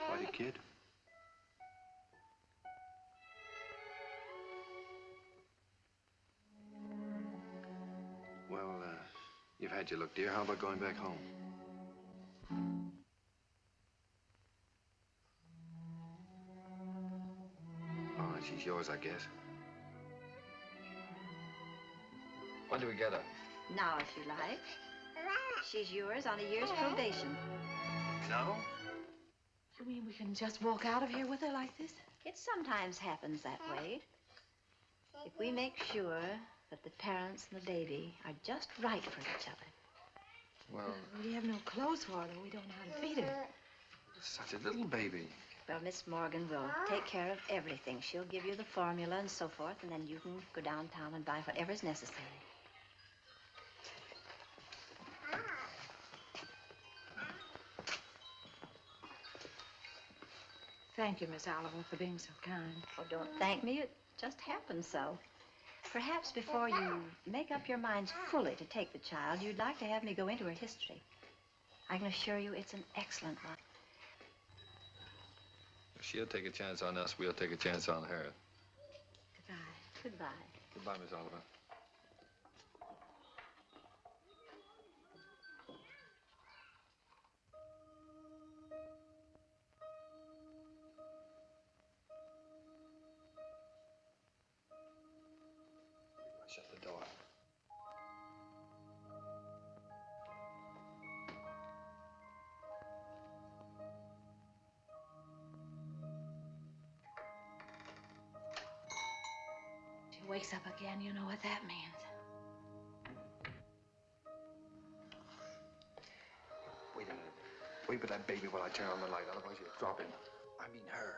Speaker 9: Quite a kid.
Speaker 3: had you look, dear. How about going back home? All right, she's yours, I guess. When do we get her?
Speaker 12: Now, if you like. She's yours on a year's probation.
Speaker 3: No?
Speaker 4: You mean we can just walk out of here with her like this?
Speaker 12: It sometimes happens that way. If we make sure that the parents and the baby are just right for each other.
Speaker 3: Well,
Speaker 4: We have no clothes for her, though. We don't know how to feed her.
Speaker 3: such a little baby.
Speaker 12: Well, Miss Morgan will take care of everything. She'll give you the formula and so forth, and then you can go downtown and buy whatever's necessary.
Speaker 4: Thank you, Miss Oliver, for being so kind.
Speaker 12: Oh, don't thank me. It just happened so. Perhaps before you make up your minds fully to take the child, you'd like to have me go into her history. I can assure you it's an excellent one.
Speaker 3: If she'll take a chance on us, we'll take a chance on her.
Speaker 12: Goodbye. Goodbye.
Speaker 3: Goodbye, Miss Oliver. Shut the door.
Speaker 4: She wakes up again, you know what that means.
Speaker 3: Wait a minute. Wait with that baby while I turn on the light, otherwise you'll drop him. I mean her.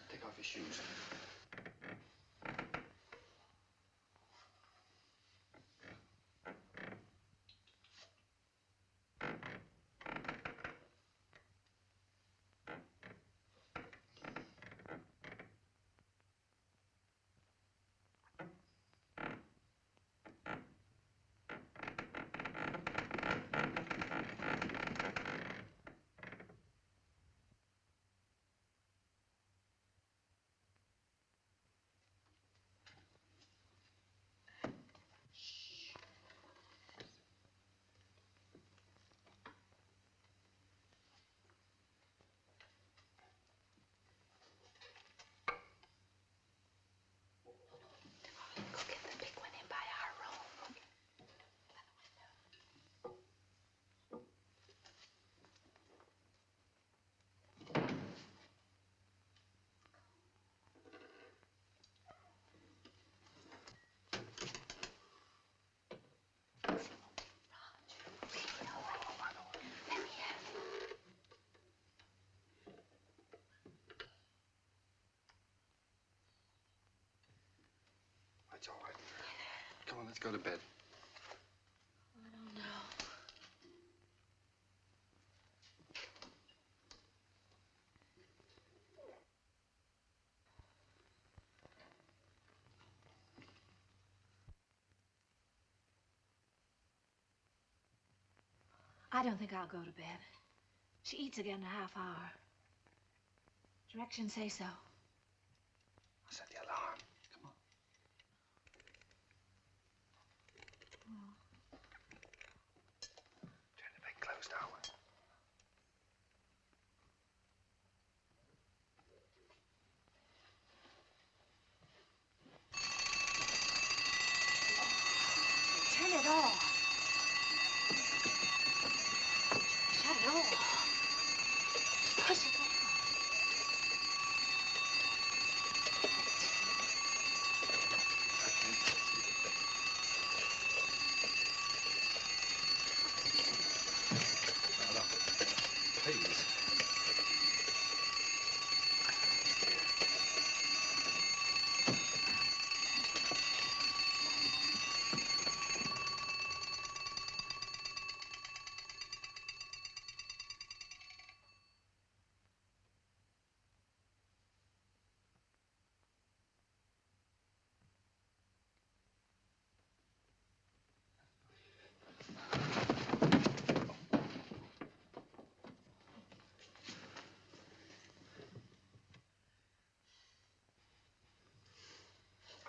Speaker 3: Take off your shoes.
Speaker 4: Go get the big one in by our room.
Speaker 3: That's all right. Come on, let's go to bed.
Speaker 4: I don't know. I don't think I'll go to bed. She eats again in a half hour. Directions say so.
Speaker 3: I'll set the alarm. Come on. Turn the big closed now.
Speaker 4: Turn it off. Shut it off. Push it down.
Speaker 3: Please.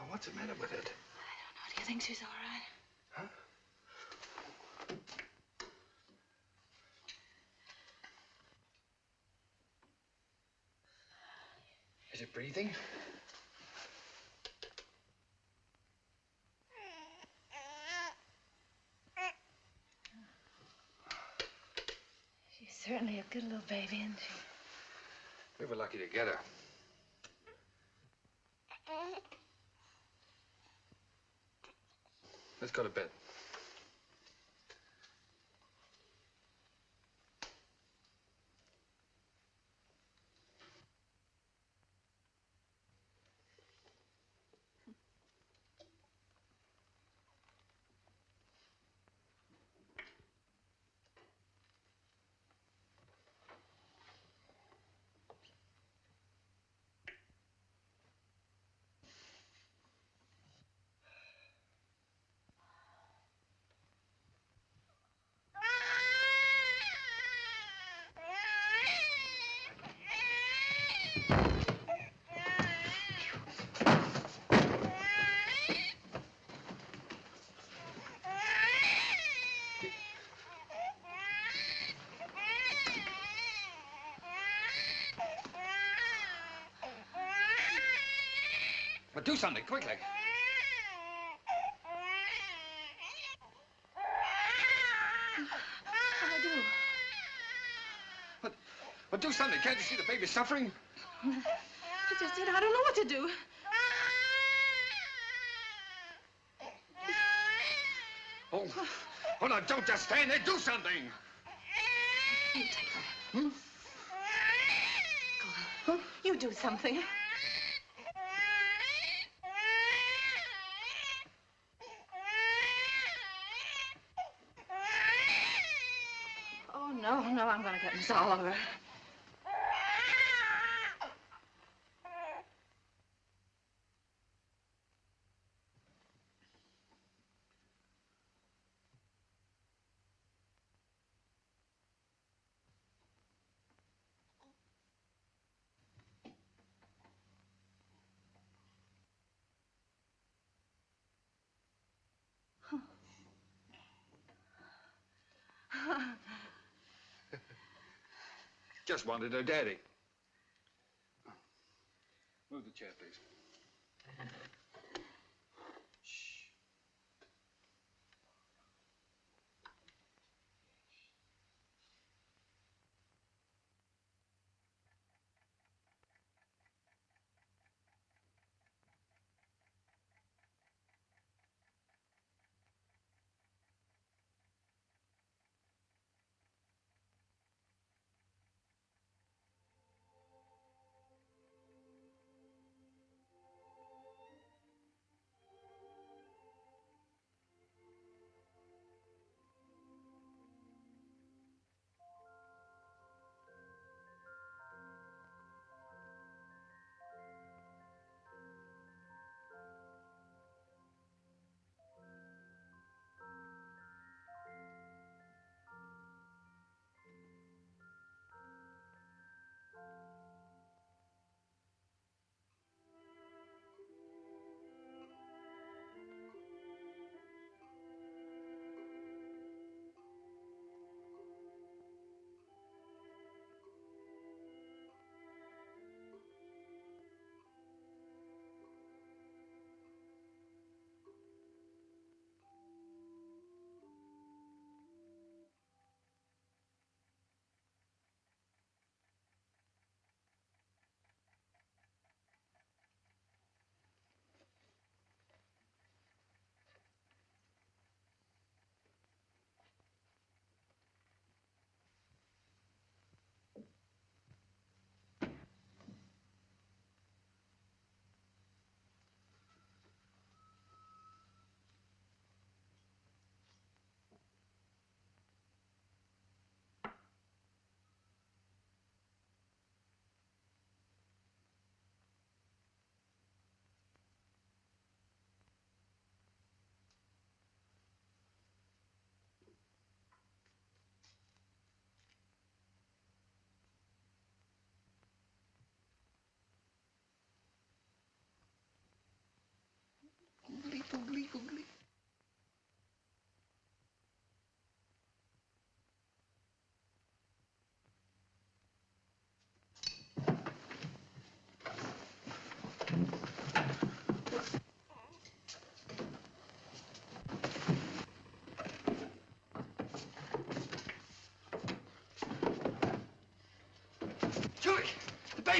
Speaker 3: Oh, what's the matter with it?
Speaker 4: I don't know. Do you think she's all right?
Speaker 3: Huh? Is it breathing?
Speaker 4: She's certainly a good little baby, isn't she?
Speaker 3: We were lucky to get her. Let's go to bed. But do something, quickly.
Speaker 4: What'll I do?
Speaker 3: But do something. Can't you see the baby suffering?
Speaker 4: I just said I don't know what to do.
Speaker 3: Oh, no, don't just stand there. Do something.
Speaker 4: You take her. Hmm? Go on. You do something. Oh, no, I'm gonna get Miss Oliver.
Speaker 3: Just wanted her daddy. Move the chair, please.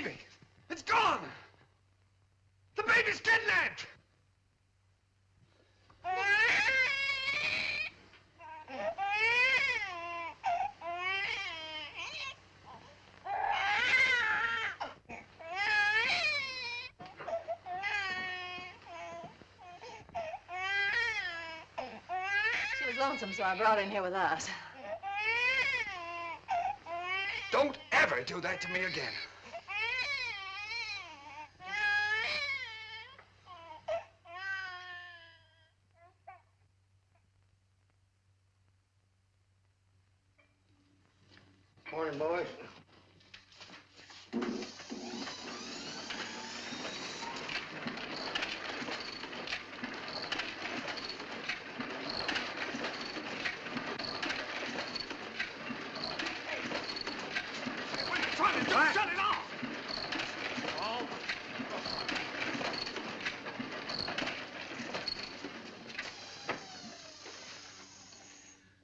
Speaker 3: baby! It's gone! The baby's kidnapped!
Speaker 4: She was lonesome, so I brought her in here with us.
Speaker 3: Don't ever do that to me again.
Speaker 2: Morning, boys.
Speaker 3: What are you trying to do? Shut it off!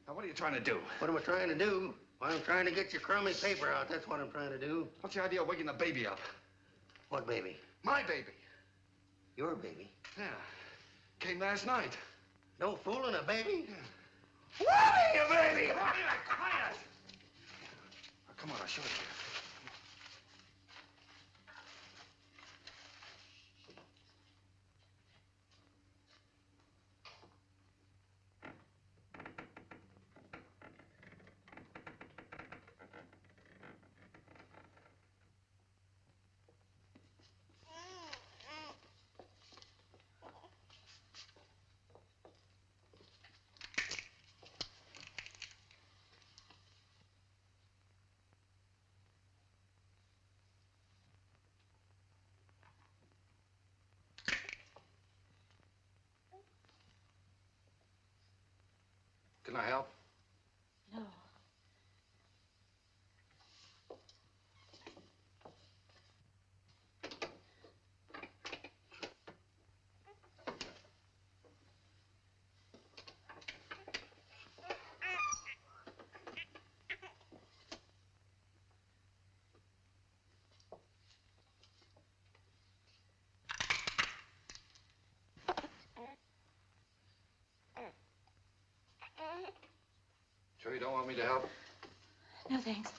Speaker 3: Now, what are you trying to do?
Speaker 2: What am I trying to do? Well, I'm trying to get your crummy paper out. That's what I'm trying to do.
Speaker 3: What's the idea of waking the baby up?
Speaker 2: What baby?
Speaker 3: My baby.
Speaker 2: Your baby?
Speaker 3: Yeah. Came last night.
Speaker 2: No fooling a baby?
Speaker 3: What are you, baby? Quiet! Oh, come on, I'll show it to you. Can I help?
Speaker 4: No.
Speaker 3: Sure you don't want me to help?
Speaker 4: No, thanks.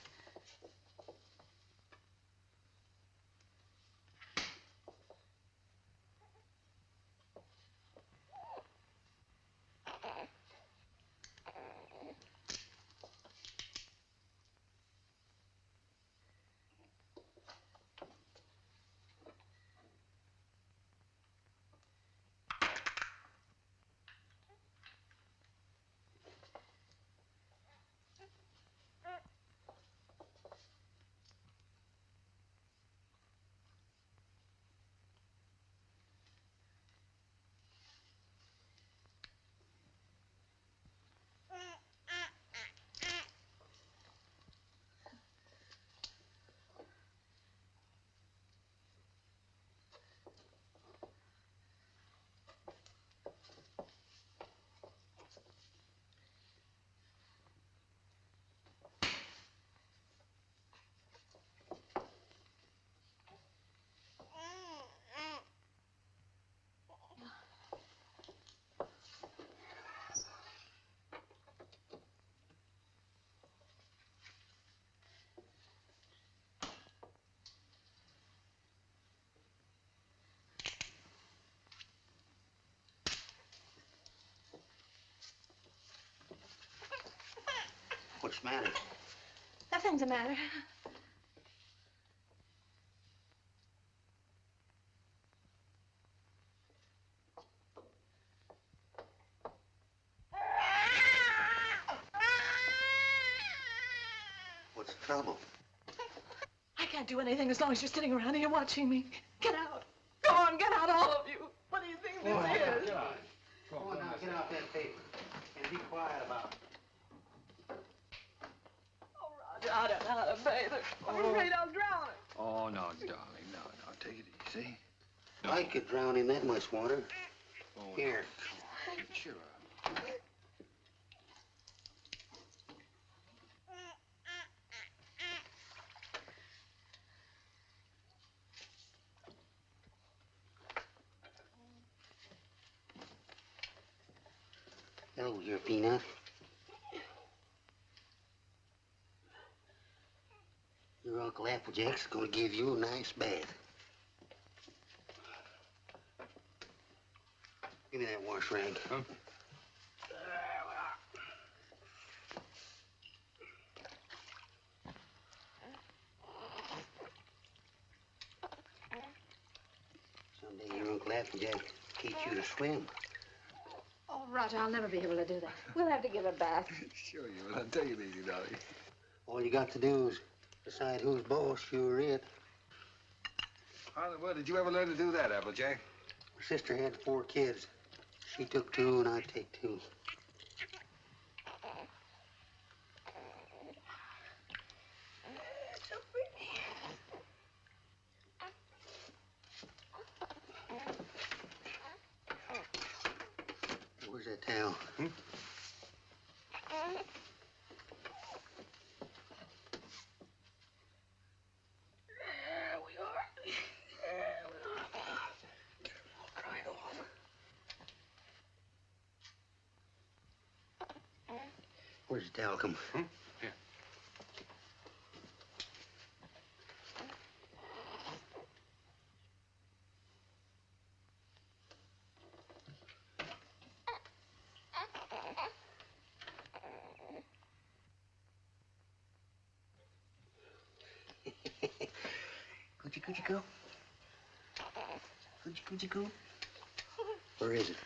Speaker 2: What's the matter?
Speaker 4: Nothing's the matter.
Speaker 2: What's the trouble?
Speaker 4: I can't do anything as long as you're sitting around here watching me. Get out. Go on, get out, all of you. What do you think this is?
Speaker 2: Get out. Go on now, get out that paper. And be quiet about it.
Speaker 4: Oh, Roger, I don't know how to bathe her. I'm afraid I'll drown her.
Speaker 3: Oh, no, darling, no. Take it easy. No.
Speaker 2: I could drown in that much water.
Speaker 3: Oh,
Speaker 2: Here.
Speaker 3: Come on, cheer up.
Speaker 2: Hello, your peanut. Your Uncle Applejack's gonna give you a nice bath. Give me that wash rag.
Speaker 3: Huh?
Speaker 2: Someday your Uncle Applejack teach you to swim.
Speaker 4: Oh, Roger, I'll never be able to do that. We'll have to give a bath.
Speaker 3: Sure you will. I'll take it easy, darling.
Speaker 2: All you got to do is decide who's boss, you or it.
Speaker 3: How in the world did you ever learn to do that, Applejack?
Speaker 2: My sister had 4 kids. She took 2 and I take 2. So pretty. Where's that towel?
Speaker 3: Hmm?
Speaker 2: There we are. There we are. I'll dry it off. Where's the towel come from?
Speaker 3: Here.
Speaker 2: Coochie coo. Coochie coo. Where is it?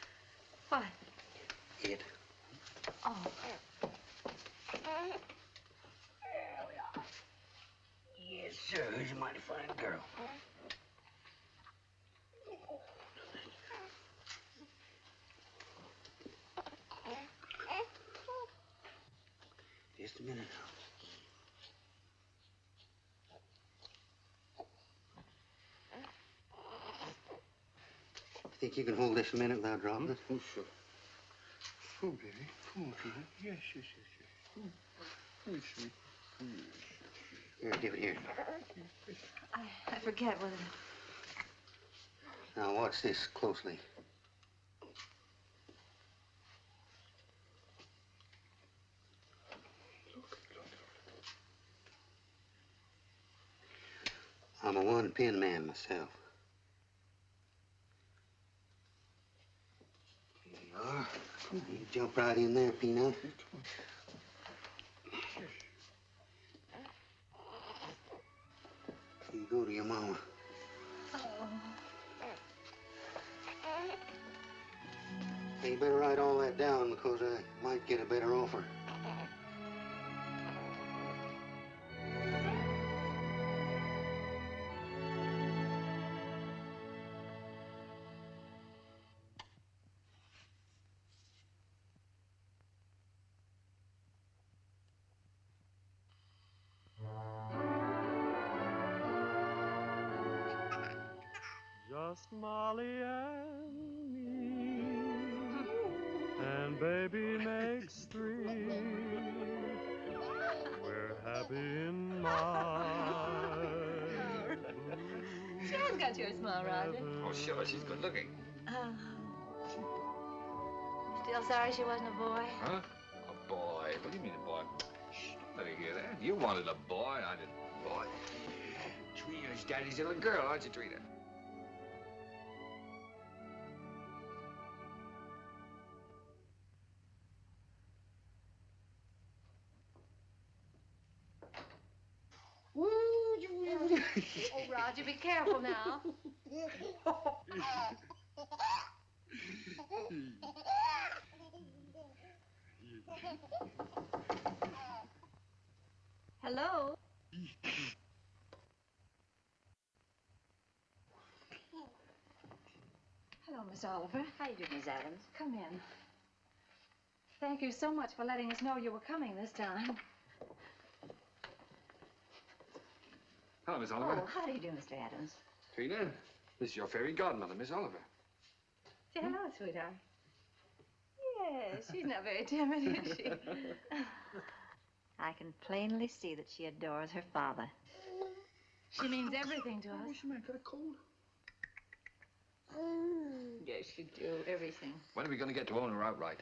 Speaker 4: What?
Speaker 2: It.
Speaker 4: Oh.
Speaker 2: There we are. Yes, sir. Who's a mighty fine girl. Just a minute. Think you can hold this a minute without dropping it?
Speaker 3: Oh, sure. Oh, baby. Oh, baby. Yes, yes, yes, yes. Oh, sweet. Oh, yes, yes.
Speaker 2: Here, give it here.
Speaker 4: I forget whether...
Speaker 2: Now, watch this closely. I'm a one-pin man myself. Here you are. You jump right in there, Peanut. You go to your mama. Hey, you better write all that down because I might get a better offer.
Speaker 13: Just Molly and me, and baby makes 3. We're happy in my
Speaker 4: She has got your smile, Roger.
Speaker 3: Oh, sure. She's good looking.
Speaker 4: Still sorry she wasn't a boy?
Speaker 3: Huh? A boy? What do you mean a boy? Shh, don't let her hear that. You wanted a boy. I didn't. Boy. Trina's daddy's little girl, aren't you, Trina?
Speaker 4: Oh, Roger, be careful now. Hello? Hello, Miss Oliver.
Speaker 12: How you doing, Miss Adams?
Speaker 4: Come in. Thank you so much for letting us know you were coming this time.
Speaker 3: Hello, Miss Oliver.
Speaker 12: Oh, how do you do, Mr. Adams?
Speaker 3: Trina, this is your fairy godmother, Miss Oliver.
Speaker 4: Say hello, sweetheart. Yes, she's not very timid, is she?
Speaker 12: I can plainly see that she adores her father.
Speaker 4: She means everything to us.
Speaker 3: She might got a cold.
Speaker 4: Yes, you do. Everything.
Speaker 3: When are we going to get to own her outright?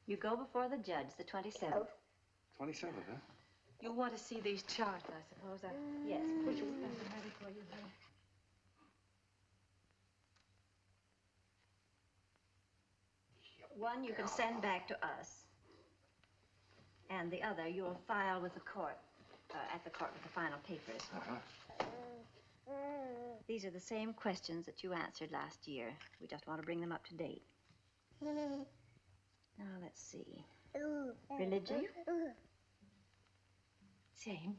Speaker 12: You go before the judge the 27th.
Speaker 3: 27th, huh?
Speaker 4: You'll want to see these charts, I suppose.
Speaker 12: Yes.
Speaker 4: Put your stuff ready for you, honey.
Speaker 12: One you can send back to us. And the other you'll file with the court, at the court with the final papers. These are the same questions that you answered last year. We just want to bring them up to date. Now, let's see. Religion?
Speaker 4: Same.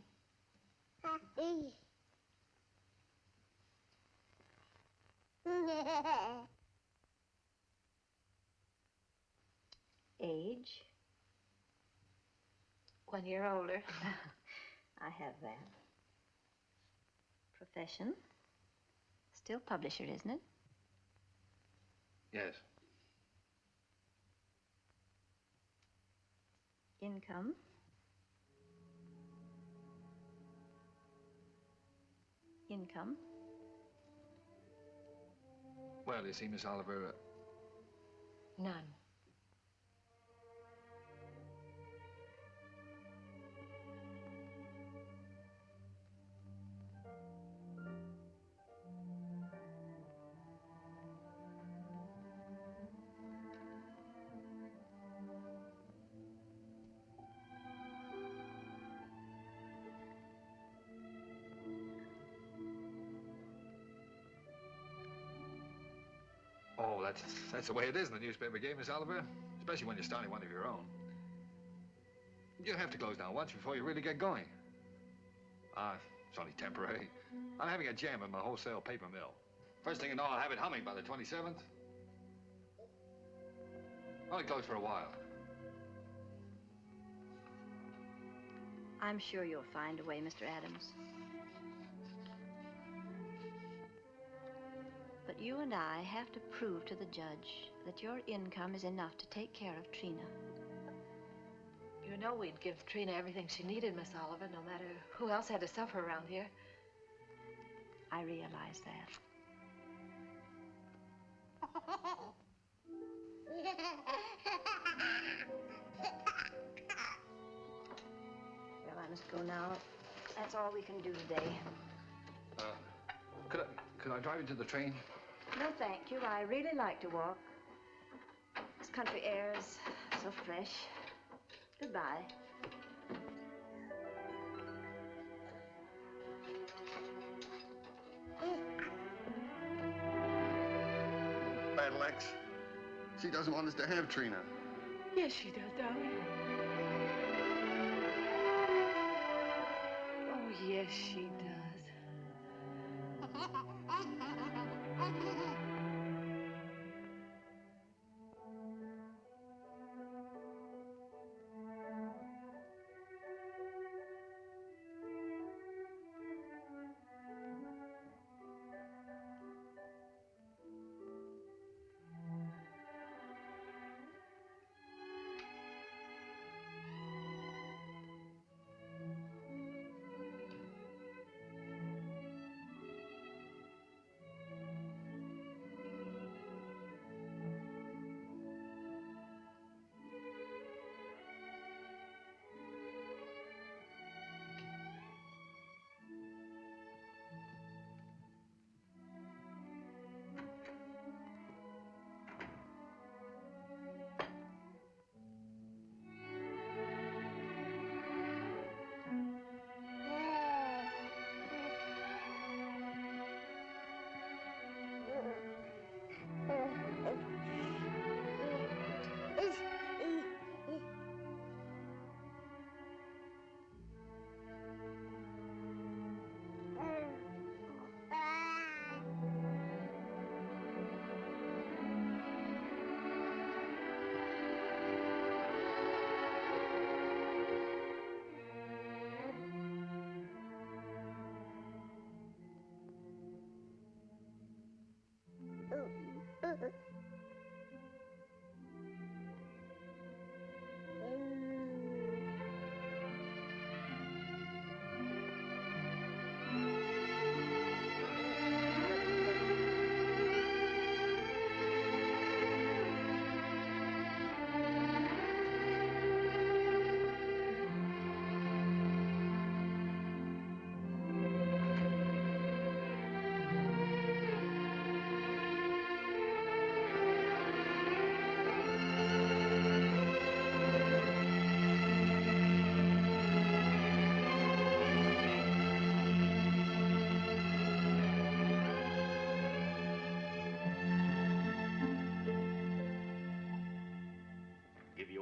Speaker 12: Age?
Speaker 4: 1 year older.
Speaker 12: I have that. Profession? Still publisher, isn't it?
Speaker 3: Yes.
Speaker 12: Income? Income?
Speaker 3: Well, you see, Miss Oliver,
Speaker 4: None.
Speaker 3: oh, that's the way it is in the newspaper game, Miss Oliver. Especially when you're starting one of your own. You have to close down once before you really get going. It's only temporary. I'm having a jam in my wholesale paper mill. First thing you know, I'll have it humming by the 27th. Only closed for a while.
Speaker 12: I'm sure you'll find a way, Mr. Adams. But you and I have to prove to the judge that your income is enough to take care of Trina.
Speaker 4: You know we'd give Trina everything she needed, Miss Oliver, no matter who else had to suffer around here.
Speaker 12: I realize that. Well, I must go now. That's all we can do today.
Speaker 3: Could I drive you to the train?
Speaker 12: No, thank you. I really like to walk. This country air is so fresh. Goodbye.
Speaker 14: Battle Axe. She doesn't want us to have Trina.
Speaker 4: Yes, she does, darling. Oh, yes, she does.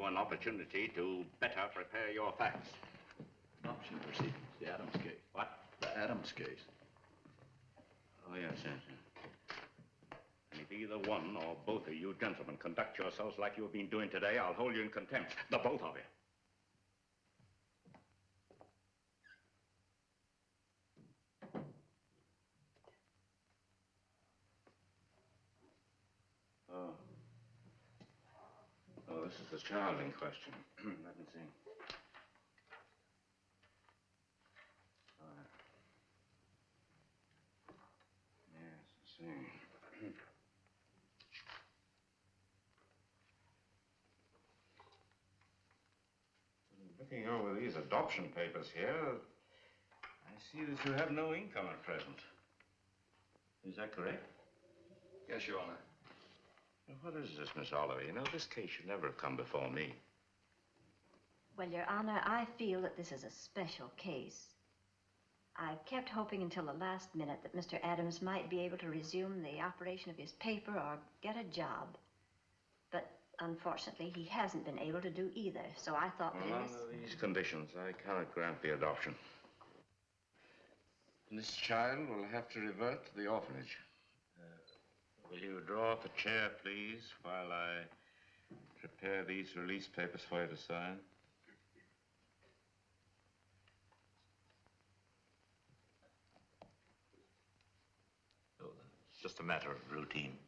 Speaker 15: you an opportunity to better prepare your facts.
Speaker 9: Adoption proceedings, the Adams case.
Speaker 15: What?
Speaker 9: The Adams case.
Speaker 15: Oh, yes, yes, yes. And if either one or both of you gentlemen conduct yourselves like you've been doing today, I'll hold you in contempt. The both of you. Oh, this is the child in question. Let me see. Yes, I see. Looking over these adoption papers here, I see that you have no income at present. Is that correct?
Speaker 3: Yes, Your Honor.
Speaker 15: Now, what is this, Miss Oliver? You know, this case should never have come before me.
Speaker 12: Well, Your Honor, I feel that this is a special case. I kept hoping until the last minute that Mr. Adams might be able to resume the operation of his paper or get a job. But unfortunately, he hasn't been able to do either, so I thought that
Speaker 15: Well, under these conditions, I cannot grant the adoption. This child will have to revert to the orphanage. Will you draw up a chair, please, while I prepare these release papers for you to sign? Oh, it's just a matter of routine.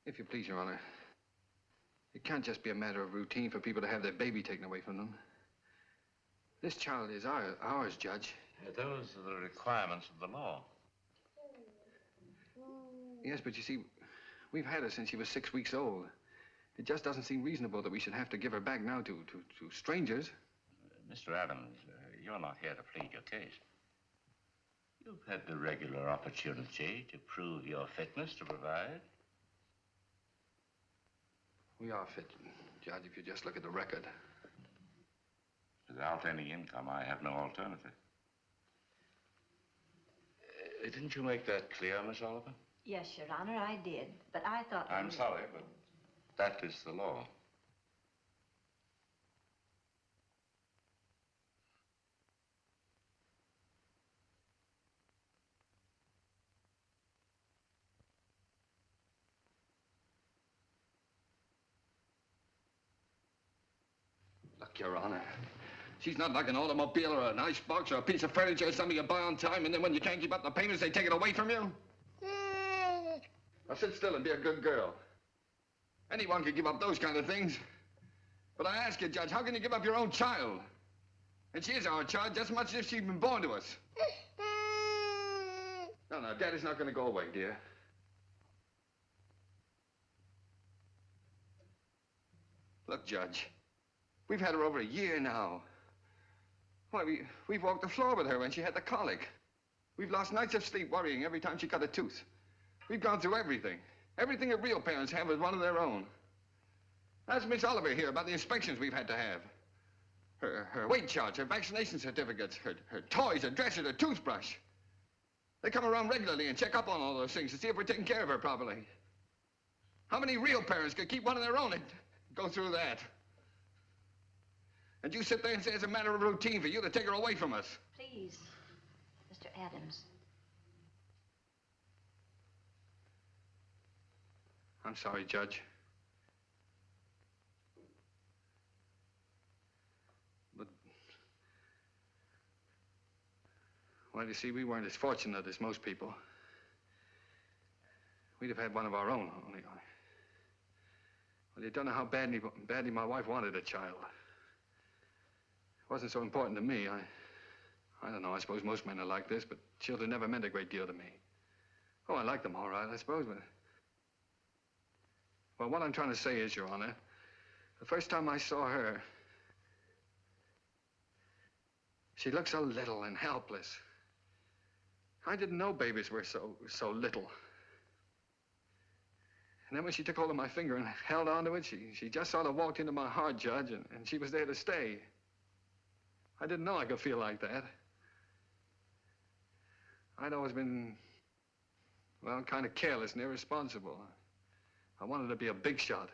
Speaker 3: If you please, Your Honor, it can't just be a matter of routine for people to have their baby taken away from them. This child is ours, Judge.
Speaker 15: Those are the requirements of the law.
Speaker 3: Yes, but you see, we've had her since she was 6 weeks old. It just doesn't seem reasonable that we should have to give her back now to strangers.
Speaker 15: Mr. Adams, you're not here to plead your case. You've had the regular opportunity to prove your fitness to provide.
Speaker 3: We are fit, Judge, if you just look at the record.
Speaker 15: Without any income, I have no alternative. Didn't you make that clear, Miss Oliver?
Speaker 12: Yes, Your Honor, I did. But I thought...
Speaker 15: I'm sorry, but that is the law.
Speaker 3: Look, Your Honor, she's not like an automobile or an icebox or a piece of furniture or something you buy on time, and then when you can't keep up the payments, they take it away from you. Now sit still and be a good girl. Anyone can give up those kind of things. But I ask you, Judge, how can you give up your own child? And she is our child just as much as if she'd been born to us. No, Daddy's not going to go away, dear. Look, Judge, we've had her over a year now. Why, we've walked the floor with her when she had the colic. We've lost nights of sleep worrying every time she cut a tooth. We've gone through everything. Everything that real parents have is one of their own. Ask Miss Oliver here about the inspections we've had to have. Her weight charts, her vaccination certificates, her toys, her dresser, her toothbrush. They come around regularly and check up on all those things to see if we're taking care of her properly. How many real parents could keep one of their own and go through that? And you sit there and say it's a matter of routine for you to take her away from us.
Speaker 12: Please, Mr. Adams.
Speaker 3: I'm sorry, Judge. But, well, you see, we weren't as fortunate as most people. We'd have had one of our own, only. Well, you don't know how badly my wife wanted a child. It wasn't so important to me. I don't know, I suppose most men are like this, but children never meant a great deal to me. Oh, I liked them all right, I suppose, but... Well, what I'm trying to say is, Your Honor, the first time I saw her, she looked so little and helpless. I didn't know babies were so little. And then when she took hold of my finger and held onto it, she just sort of walked into my heart, Judge, and she was there to stay. I didn't know I could feel like that. I'd always been, well, kind of careless and irresponsible. I wanted to be a big shot.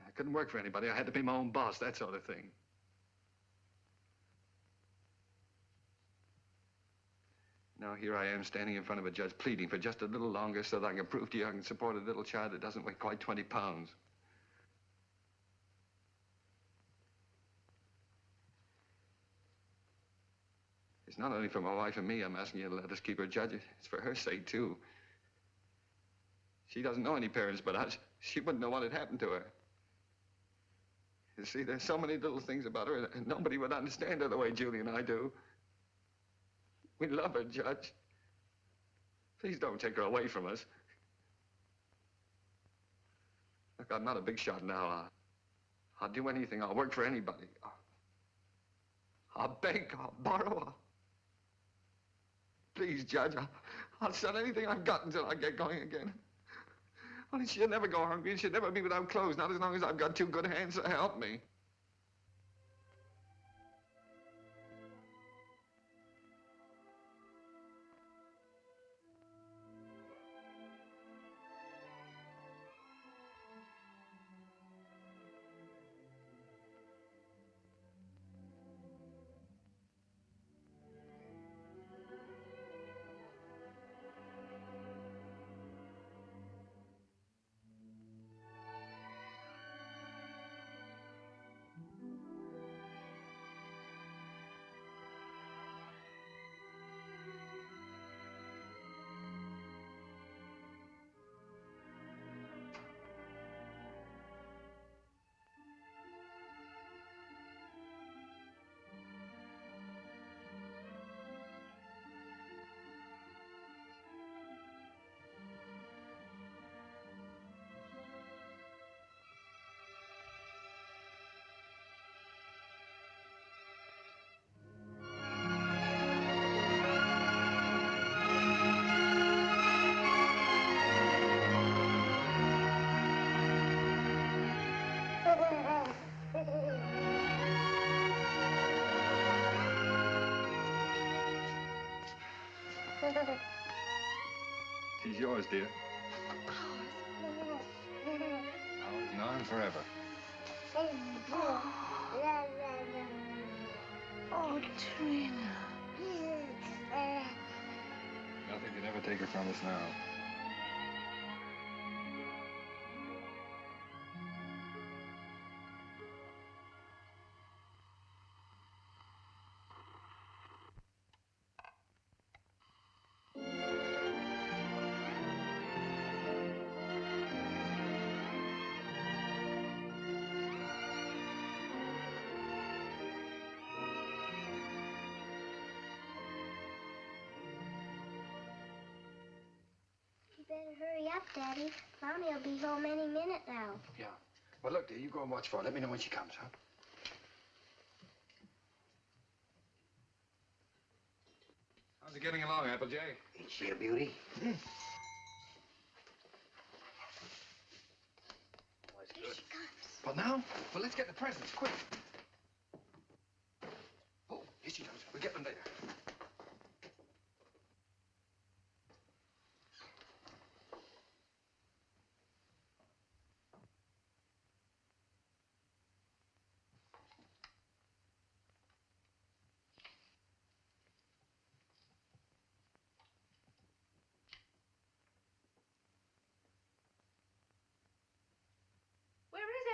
Speaker 3: I couldn't work for anybody. I had to be my own boss, that sort of thing. Now here I am standing in front of a judge pleading for just a little longer so that I can prove to you I can support a little child that doesn't weigh quite 20 pounds. It's not only for my wife and me I'm asking you to let us keep her, Judge. It's for her sake, too. She doesn't know any parents but us. She wouldn't know what had happened to her. You see, there's so many little things about her and nobody would understand her the way Julie and I do. We love her, Judge. Please don't take her away from us. Look, I'm not a big shot now. I'll do anything. I'll work for anybody. I'll beg, I'll borrow. Please, Judge, I'll sell anything I've got until I get going again. Only she'll never go hungry and she'll never be without clothes, not as long as I've got two good hands to help me. She's yours, dear. Ours now and forever.
Speaker 4: Oh, Trina.
Speaker 3: Nothing could ever take her from us now.
Speaker 11: Hurry up, Daddy. Mommy will be home any minute now.
Speaker 5: Yeah. Well, look, dear, you go and watch for her. Let me know when she comes, huh?
Speaker 3: How's it getting along, Applejay?
Speaker 2: Ain't she a beauty?
Speaker 11: Here
Speaker 3: Good.
Speaker 11: she comes.
Speaker 5: What now? Well, let's get the presents, quick. Oh, here she comes. We'll get them later.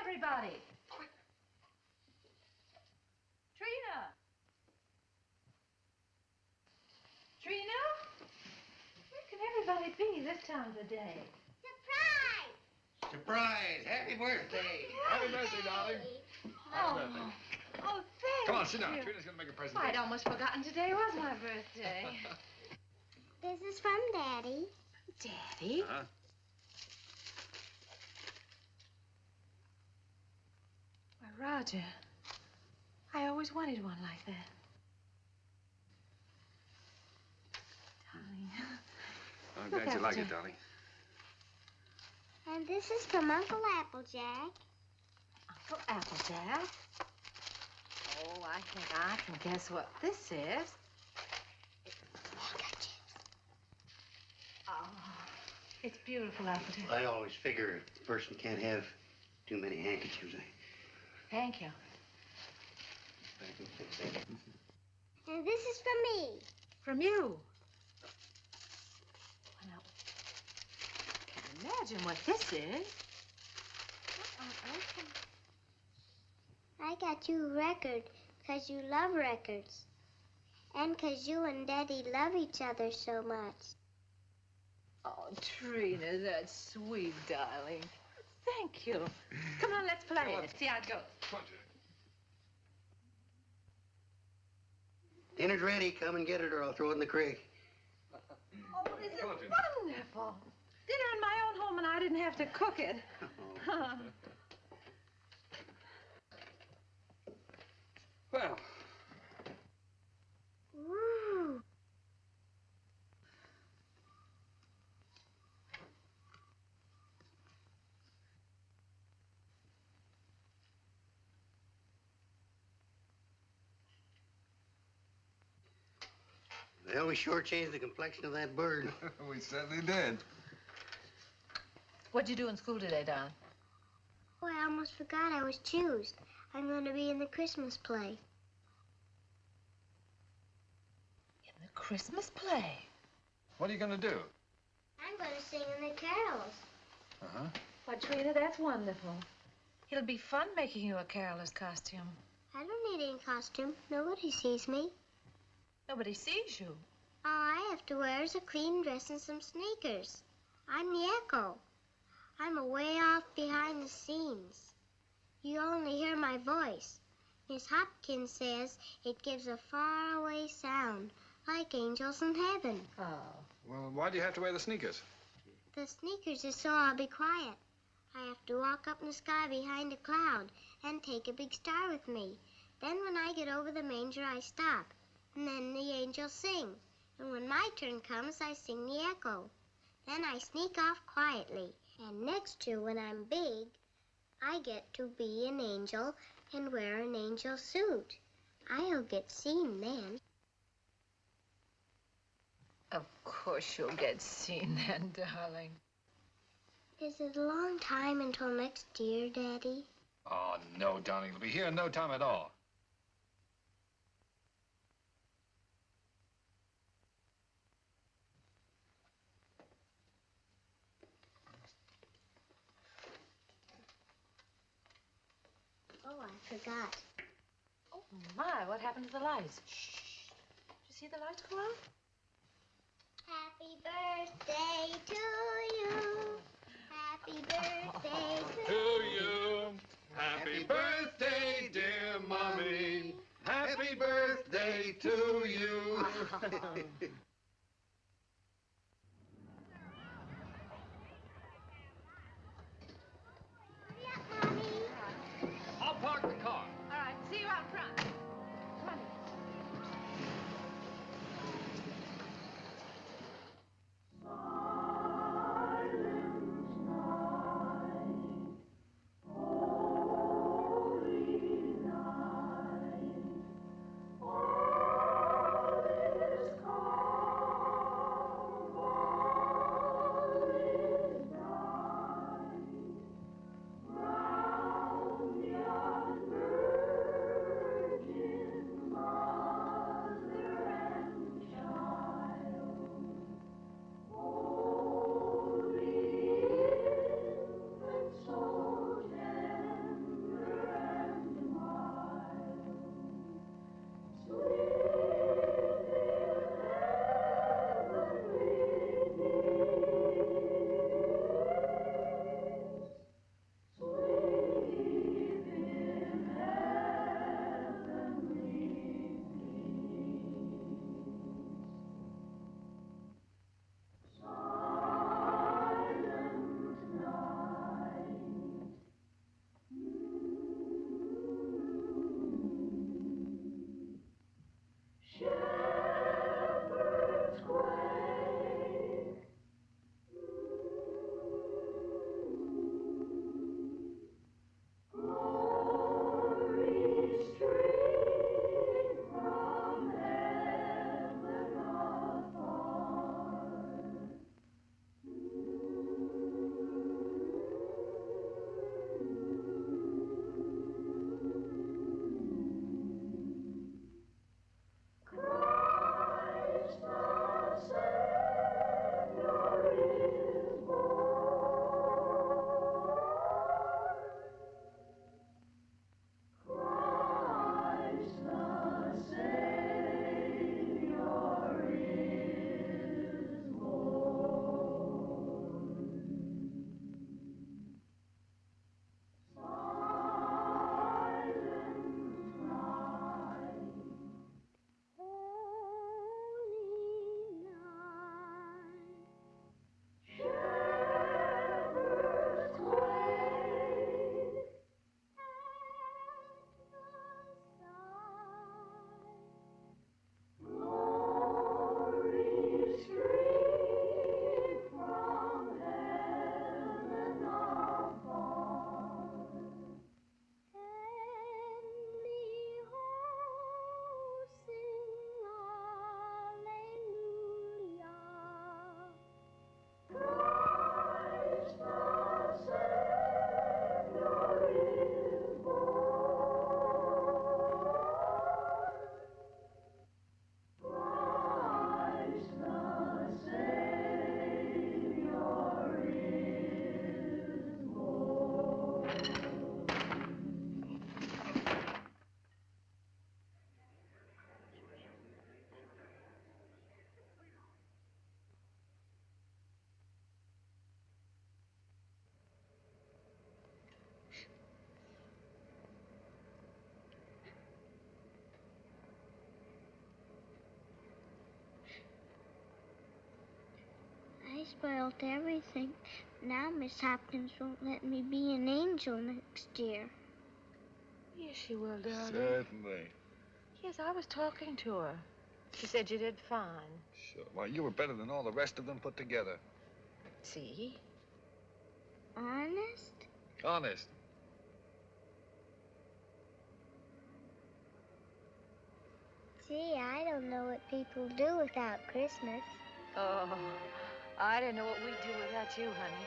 Speaker 4: Everybody. Trina. Trina? Where can everybody be this time of the day?
Speaker 11: Surprise!
Speaker 2: Surprise! Happy birthday!
Speaker 3: Happy birthday, darling. Happy birthday.
Speaker 4: Oh, thank
Speaker 3: Come on, sit down.
Speaker 4: you.
Speaker 3: Trina's gonna make a present.
Speaker 4: I'd almost forgotten today was my birthday.
Speaker 11: This is from Daddy.
Speaker 4: Daddy?
Speaker 3: Huh?
Speaker 4: Why, Roger, I always wanted one like that. Darling.
Speaker 3: I'm
Speaker 4: Look,
Speaker 3: glad you like
Speaker 4: Applejay.
Speaker 3: it, darling.
Speaker 11: And this is from Uncle Applejack.
Speaker 4: Uncle Applejack? Oh, I think I can guess what this is. Oh, it's beautiful, Applejack.
Speaker 2: I always figure a person can't have too many handkerchiefs.
Speaker 4: Thank you.
Speaker 11: And this is from me.
Speaker 4: From you? Well, I can't imagine what this is.
Speaker 11: I got you a record because you love records. And because you and Daddy love each other so much.
Speaker 4: Oh, Trina, that's sweet, darling. Thank you. Come on, let's play it. See how it goes.
Speaker 2: Dinner's ready. Come and get it or I'll throw it in the creek.
Speaker 4: Oh, this is wonderful. Dinner in my own home and I didn't have to cook it.
Speaker 3: Well.
Speaker 11: Woo.
Speaker 2: Well, we sure changed the complexion of that bird.
Speaker 3: We certainly did.
Speaker 4: What'd you do in school today, Don?
Speaker 11: Oh, I almost forgot I was choosed. I'm going to be in the Christmas play.
Speaker 4: In the Christmas play?
Speaker 3: What are you going to do?
Speaker 11: I'm going to sing in the carols.
Speaker 3: Uh-huh.
Speaker 4: Why, Trina, that's wonderful. It'll be fun making you a carol's costume.
Speaker 11: I don't need any costume. Nobody sees me.
Speaker 4: Nobody sees you.
Speaker 11: All I have to wear is a clean dress and some sneakers. I'm the echo. I'm away off behind the scenes. You only hear my voice. Miss Hopkins says it gives a faraway sound, like angels in heaven.
Speaker 4: Oh.
Speaker 3: Well, why do you have to wear the sneakers?
Speaker 11: The sneakers is so I'll be quiet. I have to walk up in the sky behind a cloud and take a big star with me. Then when I get over the manger, I stop. And then the angels sing. And when my turn comes, I sing the echo. Then I sneak off quietly. And next year, when I'm big, I get to be an angel and wear an angel suit. I'll get seen then.
Speaker 4: Of course you'll get seen then, darling.
Speaker 11: Is it a long time until next year, Daddy?
Speaker 3: Oh, no, darling. It'll be here in no time at all.
Speaker 11: Oh, I forgot.
Speaker 4: Oh, my, what happened to the lights? Shh. Did you see the lights go out?
Speaker 11: Happy birthday to you. Happy birthday
Speaker 3: To you. Happy birthday, dear Mommy. Happy birthday to you. I'll park the car.
Speaker 4: All right, see you out front. Come on.
Speaker 13: All is calm.
Speaker 11: spoiled everything. Now Miss Hopkins won't let me be an angel next year.
Speaker 4: Yes, she will, darling.
Speaker 3: Certainly.
Speaker 4: Yes, I was talking to her. She said you did fine.
Speaker 3: Sure. Well, you were better than all the rest of them put together.
Speaker 4: See?
Speaker 11: Honest?
Speaker 3: Honest.
Speaker 11: Gee, I don't know what people do without Christmas.
Speaker 4: Oh, I don't know what we'd do without you, honey.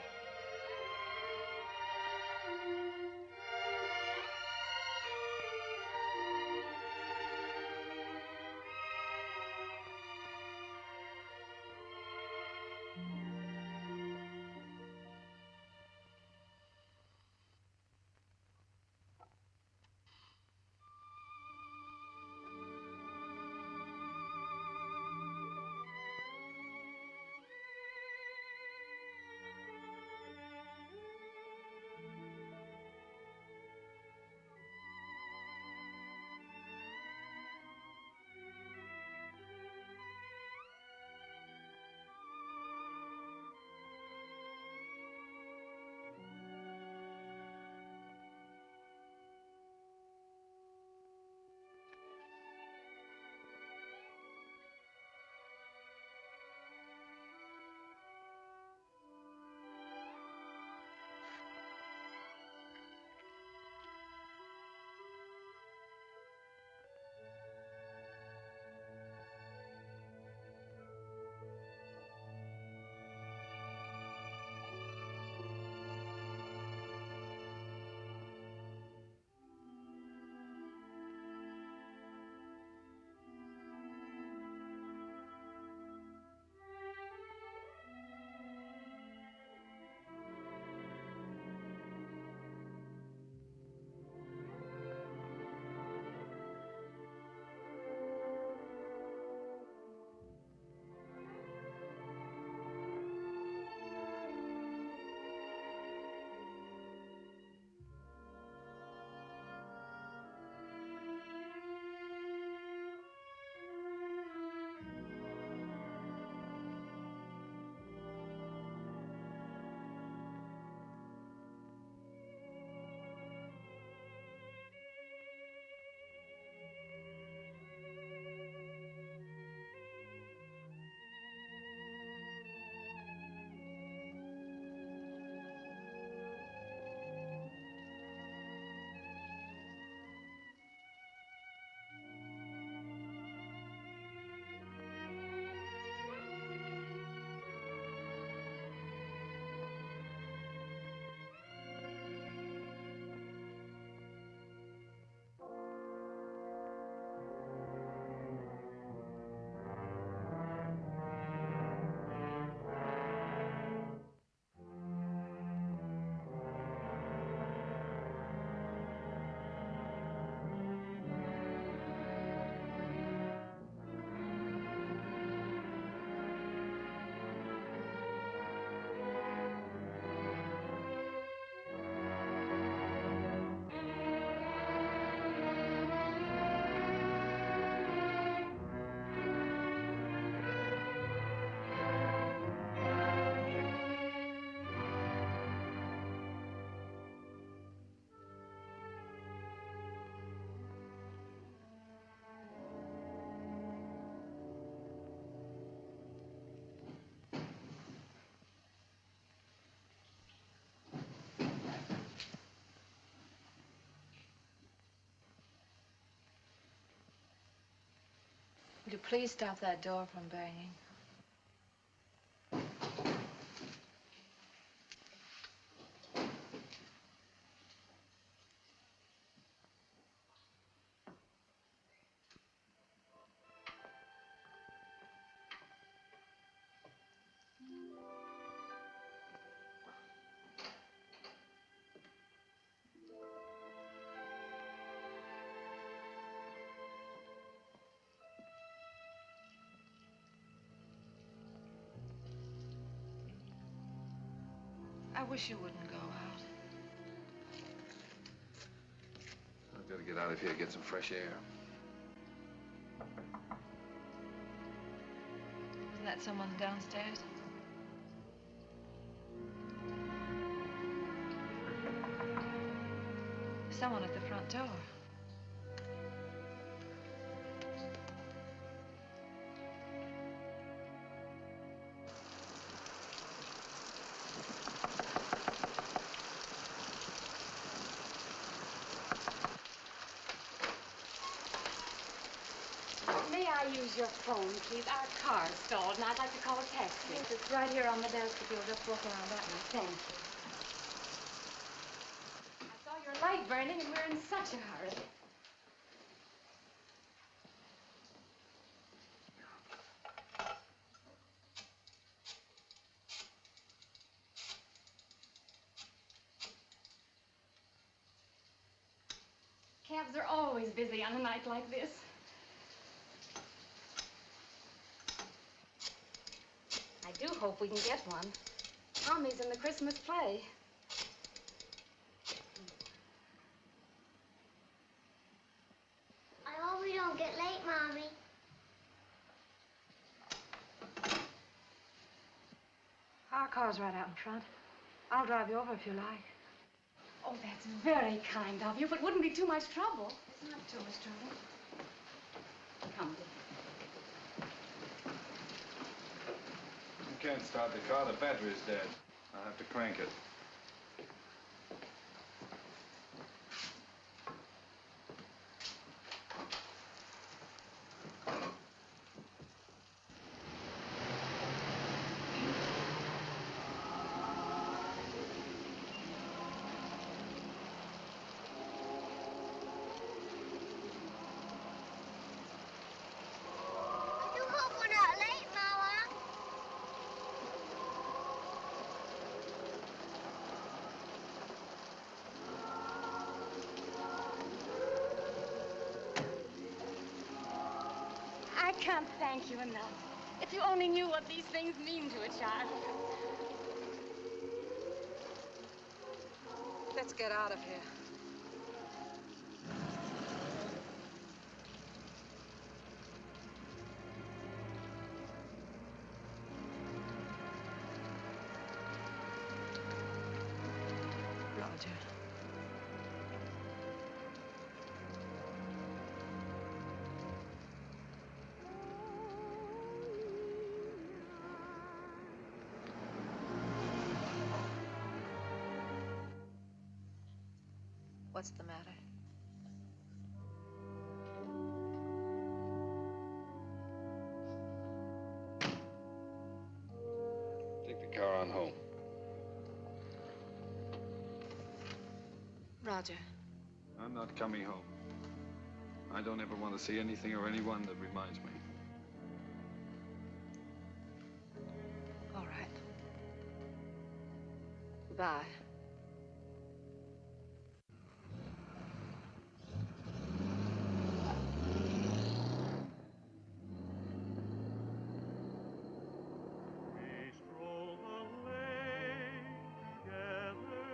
Speaker 4: Would you please stop that door from banging? I wish you wouldn't go out.
Speaker 3: I've got to get out of here, get some fresh air.
Speaker 4: Isn't that someone downstairs? Someone at the front door.
Speaker 16: May I use your phone, please? Our car's stalled, and I'd like to call a taxi.
Speaker 4: Yes, it's right here on the desk if you'll just walk around that way.
Speaker 16: Thank you. I saw your light burning, and we're in such a hurry. Cabs are always busy on a night like this. I do hope we can get one. Tommy's in the Christmas play.
Speaker 11: I hope we don't get late, Mommy.
Speaker 4: Our car's right out in front. I'll drive you over if you like.
Speaker 16: Oh, that's very kind of you, but wouldn't be too much trouble.
Speaker 4: It's not too much trouble.
Speaker 16: Come, dear.
Speaker 3: You can't start the car. The battery's dead. I'll have to crank it.
Speaker 11: I do hope we're not late, Mama.
Speaker 16: I can't thank you enough. If you only knew what these things mean to a child.
Speaker 4: Let's get out of here. Roger. What's the matter?
Speaker 3: Take the car on home.
Speaker 4: Roger.
Speaker 3: I'm not coming home. I don't ever want to see anything or anyone that reminds me.
Speaker 4: All right. Goodbye.
Speaker 13: We strolled the lane together,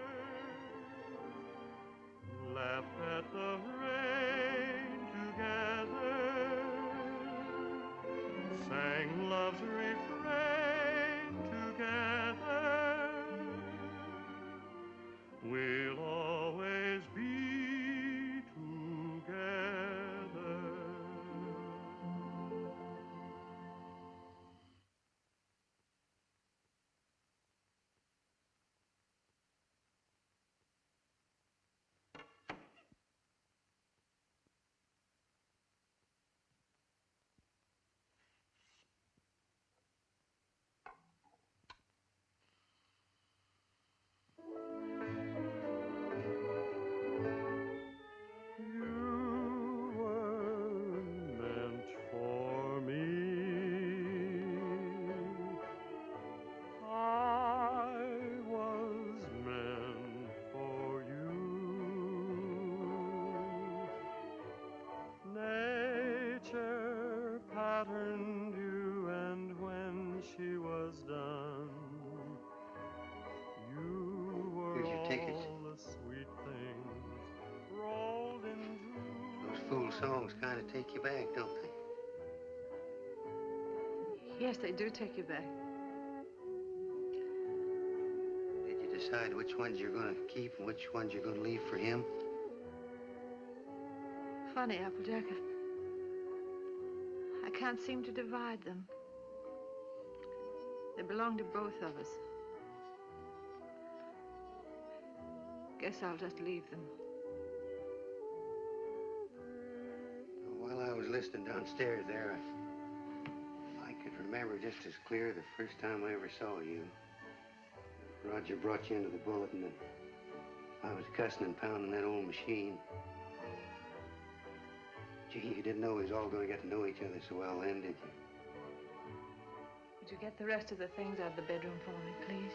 Speaker 13: laughed at the rain together, sang love's refrain together. We'll always be together. You were meant for me. I was meant for you. Nature patterned you, and when she was done, you were
Speaker 2: Here's your tickets.
Speaker 13: all the sweet things rolled into.
Speaker 2: Those fool songs kind of take you back, don't they?
Speaker 4: Yes, they do take you back.
Speaker 2: Did you decide which ones you're going to keep and which ones you're going to leave for him?
Speaker 4: Funny, Applejack. I can't seem to divide them. They belong to both of us. Guess I'll just leave them.
Speaker 2: While I was listening downstairs there, I could remember just as clear the first time I ever saw you. Roger brought you into the bulletin and I was cussing and pounding that old machine. Gee, you didn't know we was all going to get to know each other so well then, did you?
Speaker 4: Would you get the rest of the things out of the bedroom for me, please?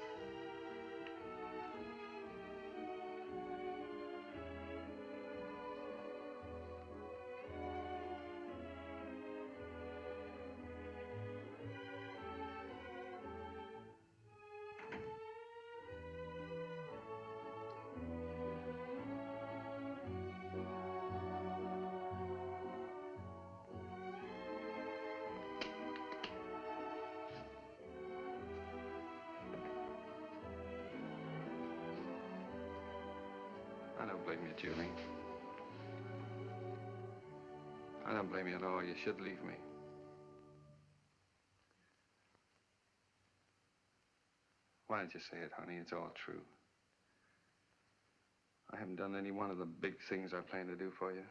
Speaker 3: I don't blame you, Julie. I don't blame you at all. You should leave me. Why don't you say it, honey? It's all true. I haven't done any one of the big things I planned to do for you.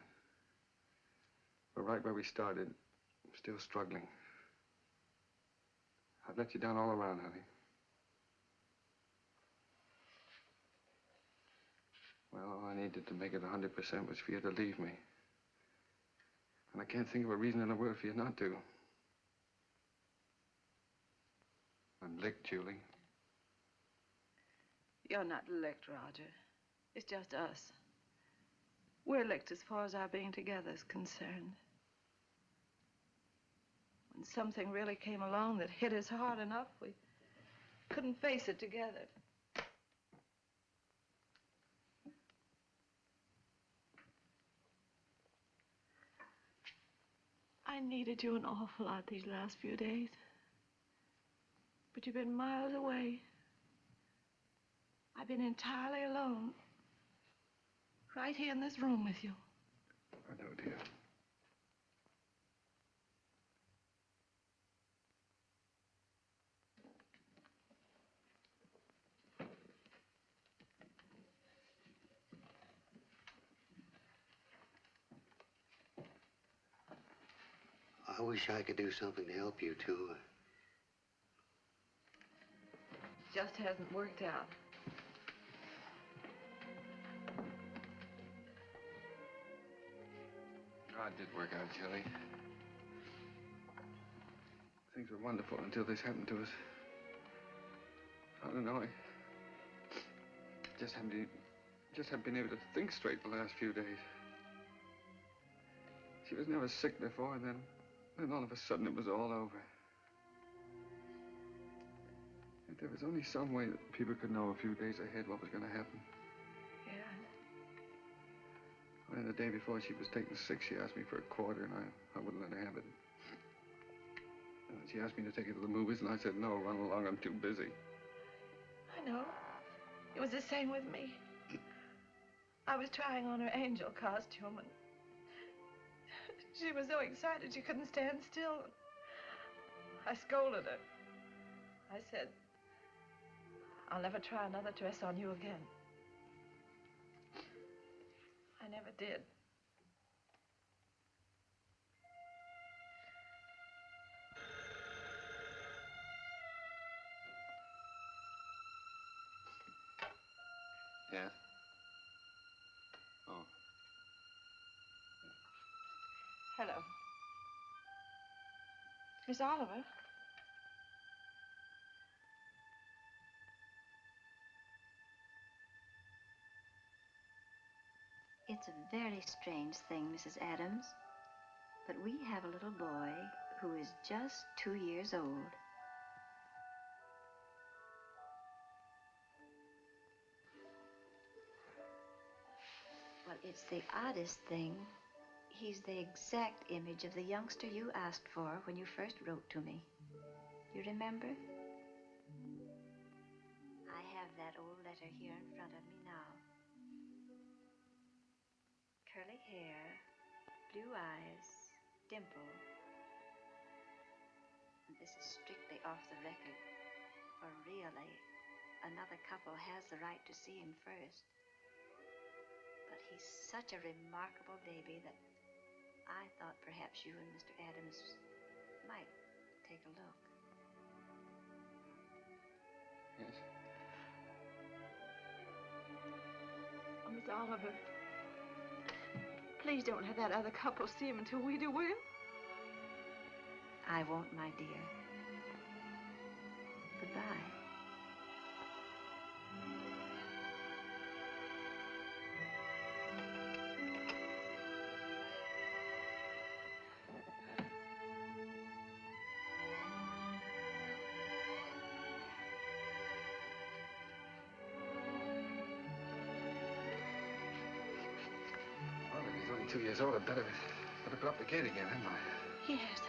Speaker 3: But right where we started, I'm still struggling. I've let you down all around, honey. Well, all I needed to make it 100% was for you to leave me. And I can't think of a reason in the world for you not to. I'm licked, Julie.
Speaker 4: You're not licked, Roger. It's just us. We're licked as far as our being together is concerned. When something really came along that hit us hard enough, we couldn't face it together. I needed you an awful lot these last few days. But you've been miles away. I've been entirely alone. Right here in this room with you.
Speaker 3: I know, dear.
Speaker 2: I wish I could do something to help you, too.
Speaker 4: Just hasn't worked out.
Speaker 3: God did work out, Julie. Things were wonderful until this happened to us. I don't know, I just haven't been able to think straight the last few days. She was never sick before, and then all of a sudden it was all over. If there was only some way that people could know a few days ahead what was going to happen.
Speaker 4: Yeah.
Speaker 3: Well, the day before she was taken sick, she asked me for a quarter, and I wouldn't let her have it. And she asked me to take her to the movies, and I said, no, run along, I'm too busy.
Speaker 4: I know. It was the same with me. I was trying on her angel costume, and she was so excited she couldn't stand still. I scolded her. I said, I'll never try another dress on you again. I never did.
Speaker 3: Yeah? Oh.
Speaker 4: Hello. Miss Oliver?
Speaker 12: It's a very strange thing, Mrs. Adams, but we have a little boy who is just 2 years old. Well, it's the oddest thing. He's the exact image of the youngster you asked for when you first wrote to me. You remember? I have that old letter here in front of me now. Curly hair, blue eyes, dimple. And this is strictly off the record, for really, another couple has the right to see him first. But he's such a remarkable baby that I thought perhaps you and Mr. Adams might take a look.
Speaker 3: Yes.
Speaker 4: Oh, Miss Oliver, please don't have that other couple see him until we do, will you?
Speaker 12: I won't, my dear. Goodbye.
Speaker 3: Well, if he's only 2 years old, I'd better put up the gate again, hadn't I?
Speaker 4: Yes.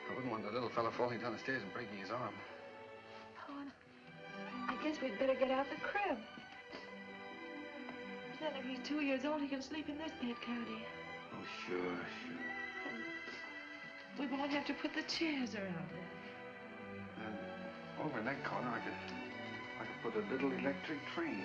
Speaker 3: I wouldn't want the little fella falling down the stairs and breaking his arm.
Speaker 4: Oh, I guess we'd better get out the crib. Then if he's 2 years old, he can sleep in this bed, can't he?
Speaker 3: Oh, sure.
Speaker 4: We won't have to put the chairs around him.
Speaker 3: And over in that corner, I could put a little electric train.